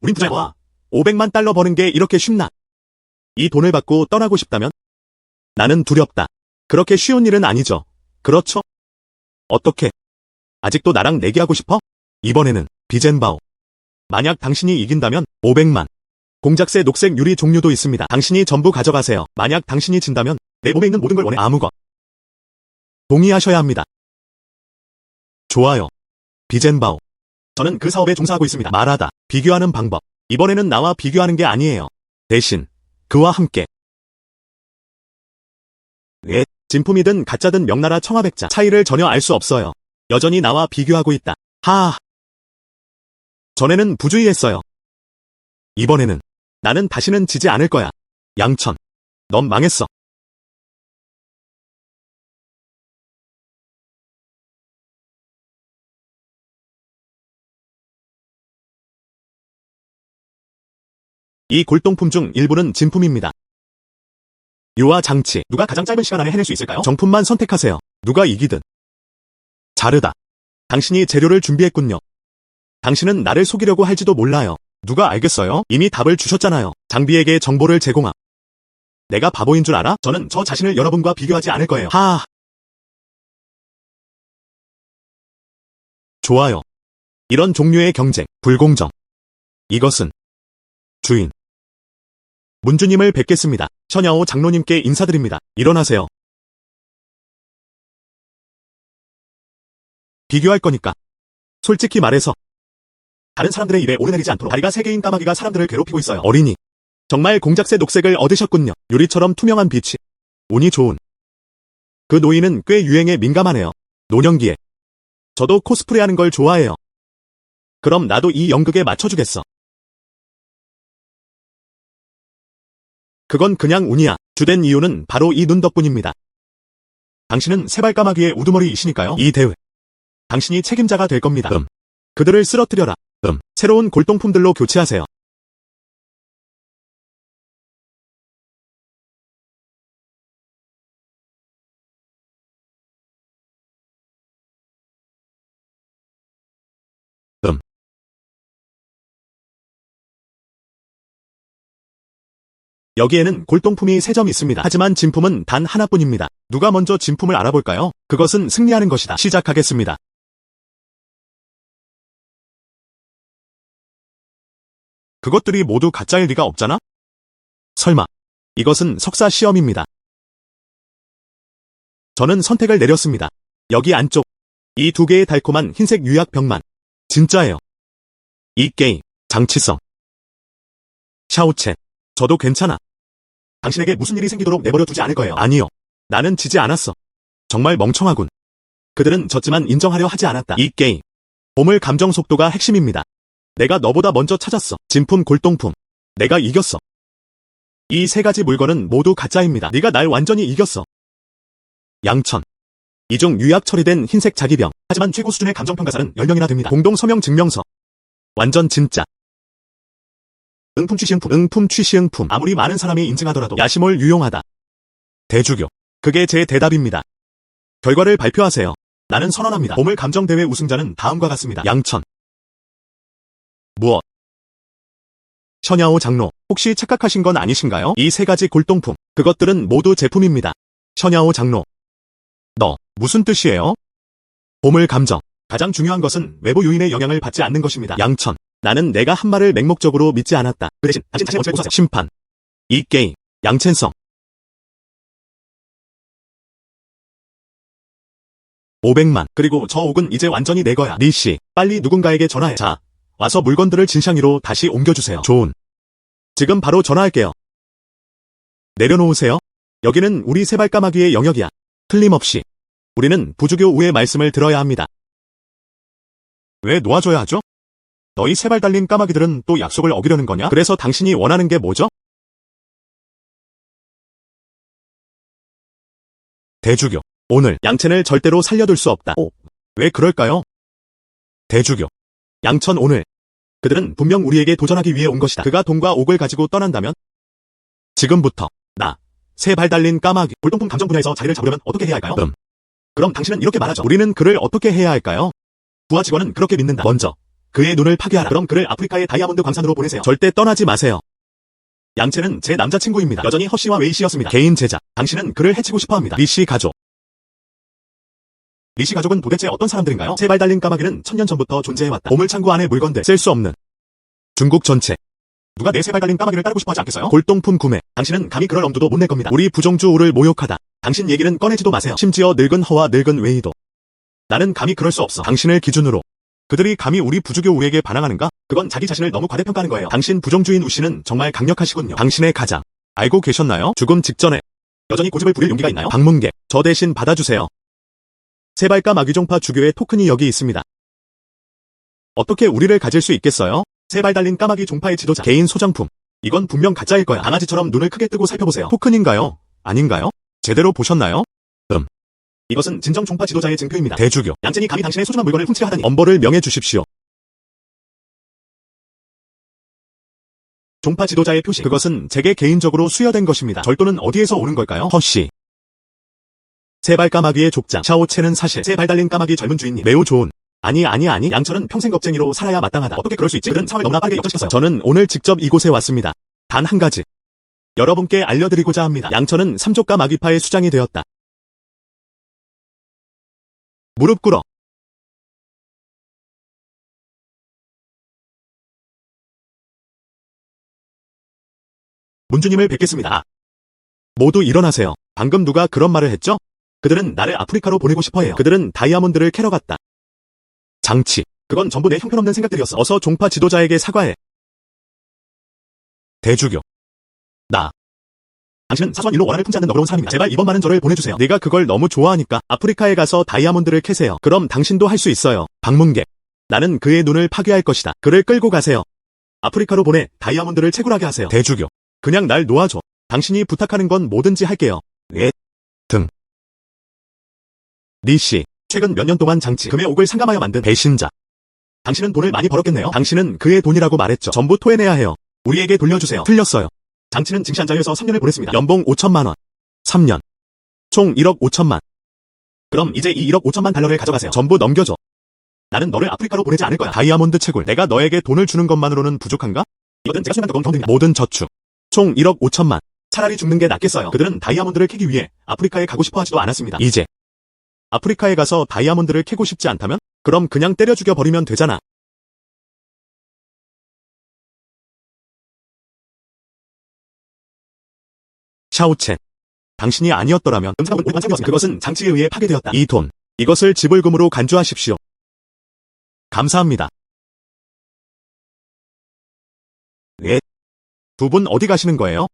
우린 부자야. 와. 500만 달러 버는 게 이렇게 쉽나? 이 돈을 받고 떠나고 싶다면? 나는 두렵다. 그렇게 쉬운 일은 아니죠. 그렇죠? 어떻게? 아직도 나랑 내기하고 싶어? 이번에는 비젠바오. 만약 당신이 이긴다면 500만. 공작새 녹색 유리 종류도 있습니다. 당신이 전부 가져가세요. 만약 당신이 진다면 내 몸에 있는 모든 걸 원해. 아무것. 동의하셔야 합니다. 좋아요. 비젠바오. 저는 그 사업에 종사하고 있습니다. 말하다. 비교하는 방법. 이번에는 나와 비교하는 게 아니에요. 대신 그와 함께. 왜? 진품이든 가짜든 명나라 청아백자 차이를 전혀 알 수 없어요. 여전히 나와 비교하고 있다. 하하. 전에는 부주의했어요. 이번에는 나는 다시는 지지 않을 거야. 양천. 넌 망했어. 이 골동품 중 일부는 진품입니다. 유화 장치. 누가 가장 짧은 시간 안에 해낼 수 있을까요? 정품만 선택하세요. 누가 이기든. 자르다. 당신이 재료를 준비했군요. 당신은 나를 속이려고 할지도 몰라요. 누가 알겠어요? 이미 답을 주셨잖아요. 장비에게 정보를 제공함. 내가 바보인 줄 알아? 저는 저 자신을 여러분과 비교하지 않을 거예요. 하하. 좋아요. 이런 종류의 경쟁, 불공정. 이것은 주인. 문주님을 뵙겠습니다. 셔냐오 장로님께 인사드립니다. 일어나세요. 비교할 거니까. 솔직히 말해서 다른 사람들의 입에 오르내리지 않도록 다리가 3개인 까마귀가 사람들을 괴롭히고 있어요. 어린이. 정말 공작새 녹색을 얻으셨군요. 유리처럼 투명한 빛이. 운이 좋은. 그 노인은 꽤 유행에 민감하네요. 노년기에. 저도 코스프레 하는 걸 좋아해요. 그럼 나도 이 연극에 맞춰주겠어. 그건 그냥 운이야. 주된 이유는 바로 이 눈 덕분입니다. 당신은 세발까마귀의 우두머리이시니까요. 이 대회. 당신이 책임자가 될 겁니다. 그들을 쓰러뜨려라. 새로운 골동품들로 교체하세요. 여기에는 골동품이 3점 있습니다. 하지만 진품은 단 하나뿐입니다. 누가 먼저 진품을 알아볼까요? 그것은 승리하는 것이다. 시작하겠습니다. 그것들이 모두 가짜일 리가 없잖아? 설마. 이것은 석사 시험입니다. 저는 선택을 내렸습니다. 여기 안쪽. 이 2개의 달콤한 흰색 유약병만. 진짜예요. 이 게임. 장치성. 샤오첸. 저도 괜찮아. 당신에게 무슨 일이 생기도록 내버려 두지 않을 거예요. 아니요. 나는 지지 않았어. 정말 멍청하군. 그들은 졌지만 인정하려 하지 않았다. 이 게임. 보물 감정 속도가 핵심입니다. 내가 너보다 먼저 찾았어. 진품 골동품. 내가 이겼어. 이 3가지 물건은 모두 가짜입니다. 네가 날 완전히 이겼어. 양천. 이중 유약 처리된 흰색 자기병. 하지만 최고 수준의 감정평가사는 10명이나 됩니다. 공동 서명 증명서. 완전 진짜. 응품취시응품. 응품취시응품. 아무리 많은 사람이 인증하더라도 야심을 유용하다. 대주교. 그게 제 대답입니다. 결과를 발표하세요. 나는 선언합니다. 보물 감정대회 우승자는 다음과 같습니다. 양천. 무엇? 셔냐오 장로. 혹시 착각하신 건 아니신가요? 이 3가지 골동품. 그것들은 모두 제품입니다. 셔냐오 장로. 너, 무슨 뜻이에요? 보물 감정. 가장 중요한 것은 외부 요인의 영향을 받지 않는 것입니다. 양천. 나는 내가 한 말을 맹목적으로 믿지 않았다. 그 대신 당신 자신의 원칙을 고수하세요. 심판. 이 게임. 양첸성. 500만. 그리고 저 옥은 이제 완전히 내 거야. 리씨, 빨리 누군가에게 전화해. 자, 와서 물건들을 진샹이로 다시 옮겨주세요. 좋은. 지금 바로 전화할게요. 내려놓으세요. 여기는 우리 세발까마귀의 영역이야. 틀림없이. 우리는 부주교 우의 말씀을 들어야 합니다. 왜 놓아줘야 하죠? 너희 세발 달린 까마귀들은 또 약속을 어기려는 거냐? 그래서 당신이 원하는 게 뭐죠? 대주교. 오늘 양첸을 절대로 살려둘 수 없다. 왜 그럴까요? 대주교. 양천 오늘. 그들은 분명 우리에게 도전하기 위해 온 것이다. 그가 돈과 옥을 가지고 떠난다면? 지금부터 나 세발 달린 까마귀 골동품 감정 분야에서 자리를 잡으려면 어떻게 해야 할까요? 그럼 당신은 이렇게 말하죠. 우리는 그를 어떻게 해야 할까요? 부하 직원은 그렇게 믿는다. 먼저 그의 눈을 파괴하라. 그럼 그를 아프리카의 다이아몬드 광산으로 보내세요. 절대 떠나지 마세요. 양첸은 제 남자친구입니다. 여전히 허씨와 웨이씨였습니다. 개인 제자. 당신은 그를 해치고 싶어합니다. 리씨 가족. 리씨 가족은 도대체 어떤 사람들인가요? 세발 달린 까마귀는 1000년 전부터 존재해왔다. 보물창고 안의 물건들. 쓸 수 없는. 중국 전체. 누가 내 세발 달린 까마귀를 따르고 싶어하지 않겠어요? 골동품 구매. 당신은 감히 그럴 엄두도 못 낼 겁니다. 우리 부종주 우를 모욕하다. 당신 얘기는 꺼내지도 마세요. 심지어 늙은 허와 늙은 웨이도. 나는 감히 그럴 수 없어. 당신을 기준으로. 그들이 감히 우리 부주교 우에게 반항하는가? 그건 자기 자신을 너무 과대평가하는 거예요. 당신 부종주인 우씨는 정말 강력하시군요. 당신의 가장. 알고 계셨나요? 죽음 직전에. 여전히 고집을 부릴 용기가 있나요? 방문객. 저 대신 받아주세요. 세발까마귀종파 주교의 토큰이 여기 있습니다. 어떻게 우리를 가질 수 있겠어요? 세발 달린 까마귀 종파의 지도자. 개인 소장품. 이건 분명 가짜일 거야. 강아지처럼 눈을 크게 뜨고 살펴보세요. 토큰인가요? 아닌가요? 제대로 보셨나요? 이것은 진정 종파 지도자의 증표입니다. 대주교. 양첸이 감히 당신의 소중한 물건을 훔치려 하다니. 엄벌을 명해 주십시오. 종파 지도자의 표시. 그것은 제게 개인적으로 수여된 것입니다. 절도는 어디에서 오는 걸까요? 허씨. 세발 까마귀의 족장. 샤오첸은 사실 세발 달린 까마귀 젊은 주인님. 매우 좋은. 아니. 양천은 평생 겁쟁이로 살아야 마땅하다. 어떻게 그럴 수 있지? 그들은 상을 너무나 빠르게 역전시켰어요. 저는 오늘 직접 이곳에 왔습니다. 단 한 가지. 여러분께 알려드리고자 합니다. 양천은 삼족 까마귀파의 수장이 되었다. 무릎 꿇어. 문주님을 뵙겠습니다. 모두 일어나세요. 방금 누가 그런 말을 했죠? 그들은 나를 아프리카로 보내고 싶어해요. 그들은 다이아몬드를 캐러 갔다. 장치. 그건 전부 내 형편없는 생각들이었어. 어서 종파 지도자에게 사과해. 대주교. 나. 당신은 사소한 일로 원한을 품지 않는 너그러운 사람입니다. 제발 이번만은 저를 보내주세요. 내가 그걸 너무 좋아하니까 아프리카에 가서 다이아몬드를 캐세요. 그럼 당신도 할 수 있어요. 방문객. 나는 그의 눈을 파괴할 것이다. 그를 끌고 가세요. 아프리카로 보내 다이아몬드를 채굴하게 하세요. 대주교. 그냥 날 놓아줘. 당신이 부탁하는 건 뭐든지 할게요. 예. 등. 리씨. 최근 몇 년 동안 장치 금의 옥을 상감하여 만든 배신자. 당신은 돈을 많이 벌었겠네요. 당신은 그의 돈이라고 말했죠. 전부 토해내야 해요. 우리에게 돌려주세요. 틀렸어요. 장치는 증시 한 자리에서 3년을 보냈습니다. 연봉 5천만 원. 3년. 총 1억 5천만. 그럼 이제 이 1억 5천만 달러를 가져가세요. 전부 넘겨줘. 나는 너를 아프리카로 보내지 않을 거야. 다이아몬드 채굴. 내가 너에게 돈을 주는 것만으로는 부족한가? 이거든 제가 순간 건 경험입니다. 모든 저축. 총 1억 5천만. 차라리 죽는 게 낫겠어요. 그들은 다이아몬드를 캐기 위해 아프리카에 가고 싶어 하지도 않았습니다. 이제 아프리카에 가서 다이아몬드를 캐고 싶지 않다면? 그럼 그냥 때려 죽여버리면 되잖아. 샤오첸. 당신이 아니었더라면 그것은 장치에 의해 파괴되었다. 이 돈, 이것을 지불금으로 간주하십시오. 감사합니다. 네. 두 분 어디 가시는 거예요?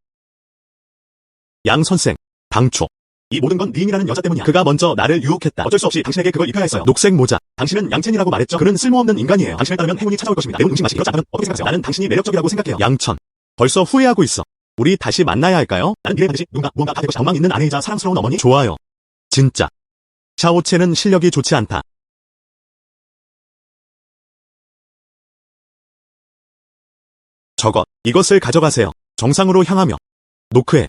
양 선생, 당초. 이 모든 건 링이라는 여자 때문이야. 그가 먼저 나를 유혹했다. 어쩔 수 없이 당신에게 그걸 입혀야 했어요. 녹색 모자. 당신은 양첸이라고 말했죠. 그는 쓸모없는 인간이에요. 당신을 따르면 행운이 찾아올 것입니다. 매운 음식 맛이. 그렇지 않다면 어떻게 생각하세요? 나는 당신이 매력적이라고 생각해요. 양천. 벌써 후회하고 있어. 우리 다시 만나야 할까요? 나는 미래 반드시 무언가 다 될 것이다. 엉망 있는 아내이자 사랑스러운 어머니. 좋아요. 진짜. 샤오첸은 실력이 좋지 않다. 저것. 이것을 가져가세요. 정상으로 향하며. 노크해.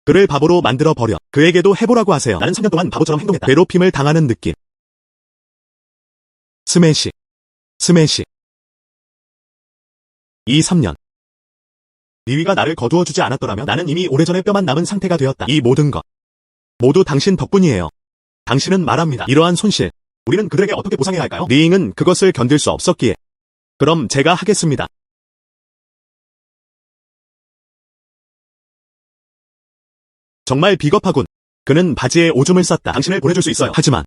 그를 바보로 만들어 버려. 그에게도 해보라고 하세요. 나는 3년 동안 바보처럼 행동했다. 괴롭힘을 당하는 느낌. 스매시. 스매시. 3년. 리위가 나를 거두어주지 않았더라면 나는 이미 오래전에 뼈만 남은 상태가 되었다. 이 모든 것. 모두 당신 덕분이에요. 당신은 말합니다. 이러한 손실. 우리는 그들에게 어떻게 보상해야 할까요? 리잉은 그것을 견딜 수 없었기에. 그럼 제가 하겠습니다. 정말 비겁하군. 그는 바지에 오줌을 쌌다. 당신을 보내줄 수 있어요. 하지만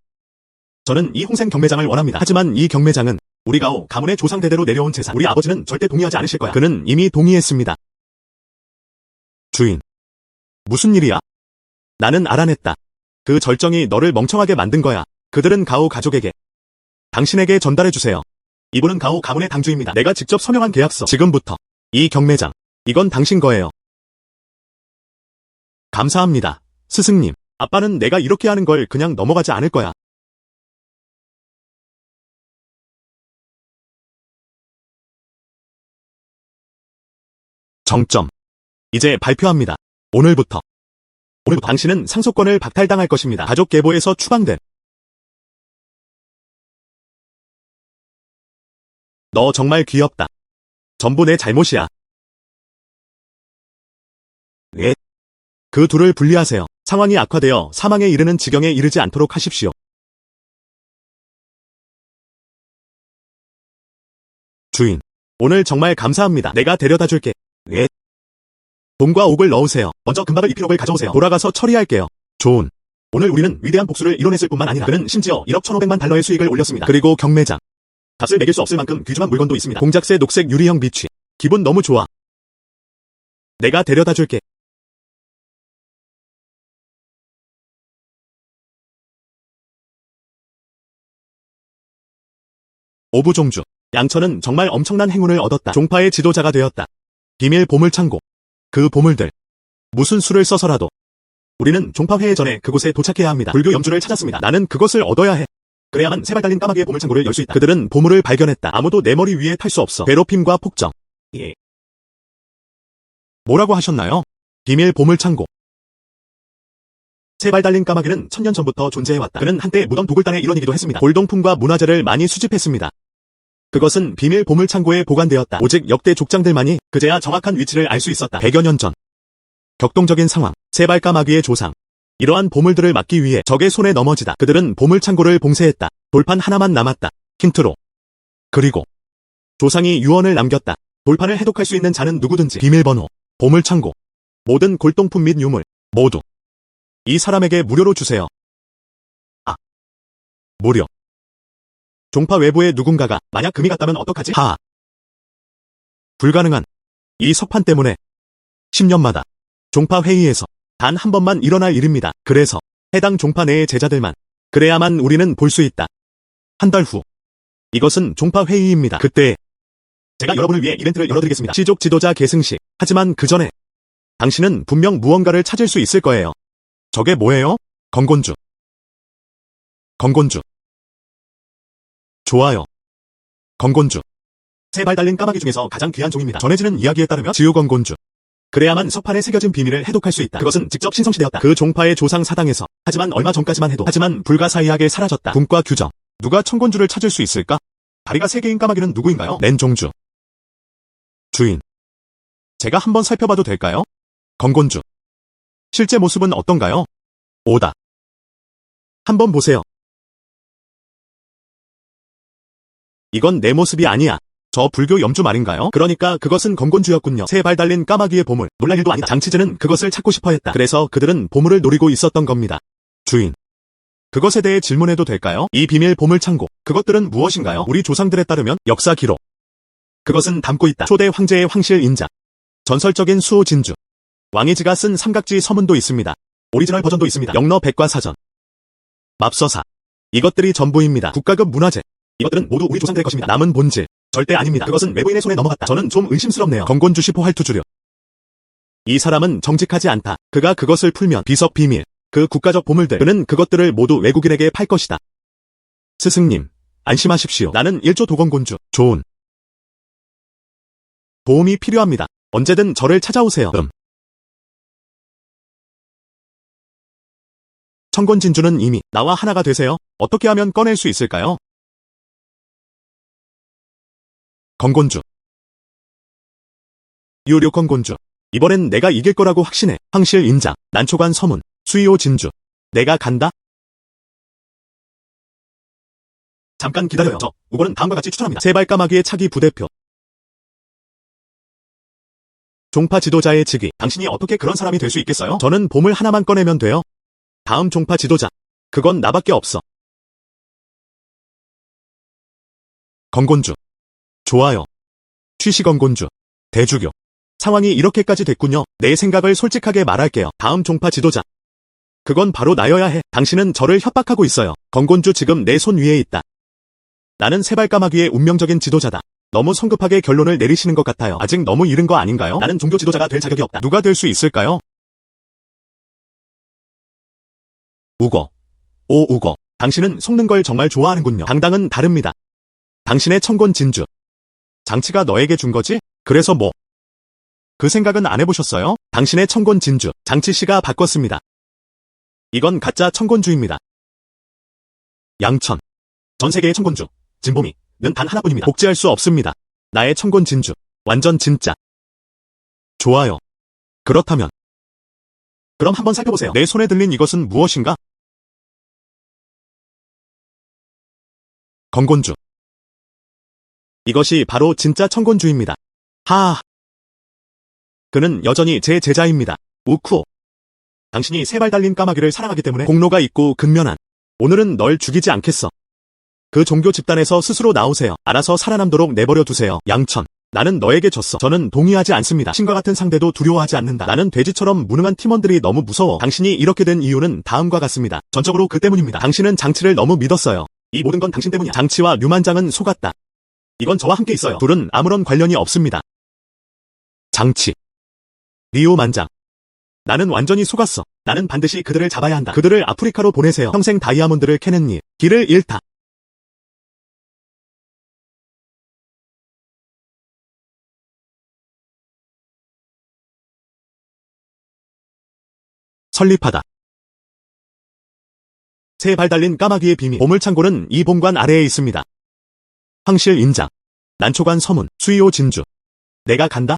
저는 이 홍생 경매장을 원합니다. 하지만 이 경매장은 우리 가문의 조상 대대로 내려온 재산. 우리 아버지는 절대 동의하지 않으실 거야. 그는 이미 동의했습니다. 주인. 무슨 일이야? 나는 알아냈다. 그 절정이 너를 멍청하게 만든 거야. 그들은 가오 가족에게. 당신에게 전달해주세요. 이분은 가오 가문의 당주입니다. 내가 직접 서명한 계약서. 지금부터. 이 경매장. 이건 당신 거예요. 감사합니다. 스승님. 아빠는 내가 이렇게 하는 걸 그냥 넘어가지 않을 거야. 정점. 이제 발표합니다. 오늘부터 당신은 상속권을 박탈당할 것입니다. 가족 계보에서 추방된. 너 정말 귀엽다. 전부 내 잘못이야. 네. 그 둘을 분리하세요. 상황이 악화되어 사망에 이르는 지경에 이르지 않도록 하십시오. 주인. 오늘 정말 감사합니다. 내가 데려다 줄게. 네. 돈과 옥을 넣으세요. 먼저 금박을 입힐 옥을 가져오세요. 돌아가서 처리할게요. 좋은. 오늘 우리는 위대한 복수를 이뤄냈을 뿐만 아니라 그는 심지어 1억 1,500만 달러의 수익을 올렸습니다. 그리고 경매장. 값을 매길 수 없을 만큼 귀중한 물건도 있습니다. 공작새 녹색 유리형 비취. 기분 너무 좋아. 내가 데려다 줄게. 오부종주. 양천은 정말 엄청난 행운을 얻었다. 종파의 지도자가 되었다. 비밀 보물창고. 그 보물들. 무슨 수를 써서라도. 우리는 종파회의 전에 그곳에 도착해야 합니다. 불교 염주를 찾았습니다. 나는 그것을 얻어야 해. 그래야만 세 발 달린 까마귀의 보물창고를 열 수 있다. 그들은 보물을 발견했다. 아무도 내 머리 위에 탈 수 없어. 괴롭힘과 폭정. 예. 뭐라고 하셨나요? 비밀 보물창고. 세 발 달린 까마귀는 1000년 전부터 존재해왔다. 그는 한때 무덤 도굴단의 일원이기도 했습니다. 골동품과 문화재를 많이 수집했습니다. 그것은 비밀 보물창고에 보관되었다. 오직 역대 족장들만이 그제야 정확한 위치를 알 수 있었다. 100여 년 전. 격동적인 상황. 세 발 까마귀의 조상. 이러한 보물들을 막기 위해 적의 손에 넘어지다. 그들은 보물창고를 봉쇄했다. 돌판 하나만 남았다. 힌트로. 그리고 조상이 유언을 남겼다. 돌판을 해독할 수 있는 자는 누구든지 비밀번호, 보물창고, 모든 골동품 및 유물, 모두 이 사람에게 무료로 주세요. 아. 무료. 종파 외부의 누군가가 만약 금이 갔다면 어떡하지? 하하. 불가능한. 이 석판 때문에 10년마다 종파 회의에서 단 한 번만 일어날 일입니다. 그래서 해당 종파 내의 제자들만 그래야만 우리는 볼 수 있다. 한 달 후. 이것은 종파 회의입니다. 그때 제가 여러분을 위해 이벤트를 열어드리겠습니다. 시족 지도자 계승식. 하지만 그 전에 당신은 분명 무언가를 찾을 수 있을 거예요. 저게 뭐예요? 건곤주. 건곤주. 좋아요. 건곤주. 세 발 달린 까마귀 중에서 가장 귀한 종입니다. 전해지는 이야기에 따르면 지우건곤주. 그래야만 석판에 새겨진 비밀을 해독할 수 있다. 그것은 직접 신성시되었다. 그 종파의 조상 사당에서. 하지만 얼마 전까지만 해도. 하지만 불가사의하게 사라졌다. 분과 규정. 누가 천곤주를 찾을 수 있을까? 다리가 3개인 까마귀는 누구인가요? 렌종주. 주인. 제가 한번 살펴봐도 될까요? 건곤주. 실제 모습은 어떤가요? 오다. 한번 보세요. 이건 내 모습이 아니야. 저 불교 염주 말인가요? 그러니까 그것은 건곤주였군요. 세 발 달린 까마귀의 보물. 놀랄 일도 아니다. 장치즈는 그것을 찾고 싶어 했다. 그래서 그들은 보물을 노리고 있었던 겁니다. 주인. 그것에 대해 질문해도 될까요? 이 비밀 보물 창고. 그것들은 무엇인가요? 우리 조상들에 따르면 역사 기록. 그것은 담고 있다. 초대 황제의 황실 인자. 전설적인 수호 진주. 왕이지가 쓴 삼각지 서문도 있습니다. 오리지널 버전도 있습니다. 영러 백과사전. 맙서사. 이것들이 전부입니다. 국가급 문화재. 이것들은 모두 우리 조상들의 것입니다. 남은 본질. 절대 아닙니다. 그것은 외부인의 손에 넘어갔다. 저는 좀 의심스럽네요. 건곤주 시포 활투주류. 이 사람은 정직하지 않다. 그가 그것을 풀면 비석 비밀. 그 국가적 보물들. 그는 그것들을 모두 외국인에게 팔 것이다. 스승님, 안심하십시오. 나는 1조 도건곤주. 좋은. 도움이 필요합니다. 언제든 저를 찾아오세요. 청곤진주는 이미 나와 하나가 되세요. 어떻게 하면 꺼낼 수 있을까요? 건곤주. 유료 건곤주. 이번엔 내가 이길 거라고 확신해. 황실 인장, 난초관 서문, 수이오 진주. 내가 간다? 잠깐 기다려요. 저 우거는 다음과 같이 추천합니다. 세발까마귀의 차기 부대표. 종파 지도자의 직위. 당신이 어떻게 그런 사람이 될 수 있겠어요? 저는 보물 하나만 꺼내면 돼요. 다음 종파 지도자. 그건 나밖에 없어. 건곤주. 좋아요. 취시건곤주. 대주교. 상황이 이렇게까지 됐군요. 내 생각을 솔직하게 말할게요. 다음 종파 지도자. 그건 바로 나여야 해. 당신은 저를 협박하고 있어요. 건곤주 지금 내 손 위에 있다. 나는 세발까마귀의 운명적인 지도자다. 너무 성급하게 결론을 내리시는 것 같아요. 아직 너무 이른 거 아닌가요? 나는 종교 지도자가 될 자격이 없다. 누가 될 수 있을까요? 우거. 오 우거. 당신은 속는 걸 정말 좋아하는군요. 당당은 다릅니다. 당신의 청곤 진주. 장치가 너에게 준 거지? 그래서 뭐? 그 생각은 안 해보셨어요? 당신의 청곤 진주. 장치씨가 바꿨습니다. 이건 가짜 청곤주입니다. 양천. 전 세계의 청곤주. 진보미는 단 하나뿐입니다. 복제할 수 없습니다. 나의 청곤 진주. 완전 진짜. 좋아요. 그렇다면. 그럼 한번 살펴보세요. 내 손에 들린 이것은 무엇인가? 건곤주. 이것이 바로 진짜 청곤주입니다. 하하. 그는 여전히 제 제자입니다. 우쿠오. 당신이 세 발 달린 까마귀를 사랑하기 때문에 공로가 있고 근면한. 오늘은 널 죽이지 않겠어. 그 종교 집단에서 스스로 나오세요. 알아서 살아남도록 내버려 두세요. 양천. 나는 너에게 졌어. 저는 동의하지 않습니다. 신과 같은 상대도 두려워하지 않는다. 나는 돼지처럼 무능한 팀원들이 너무 무서워. 당신이 이렇게 된 이유는 다음과 같습니다. 전적으로 그 때문입니다. 당신은 장치를 너무 믿었어요. 이 모든 건 당신 때문이야. 장치와 류만장은 속았다. 이건 저와 함께 있어요. 둘은 아무런 관련이 없습니다. 장치. 리오 만장. 나는 완전히 속았어. 나는 반드시 그들을 잡아야 한다. 그들을 아프리카로 보내세요. 평생 다이아몬드를 캐낸 일. 길을 잃다. 설립하다. 세 발 달린 까마귀의 비밀. 보물창고는 이 본관 아래에 있습니다. 황실 인장. 난초관 서문. 수이오 진주. 내가 간다?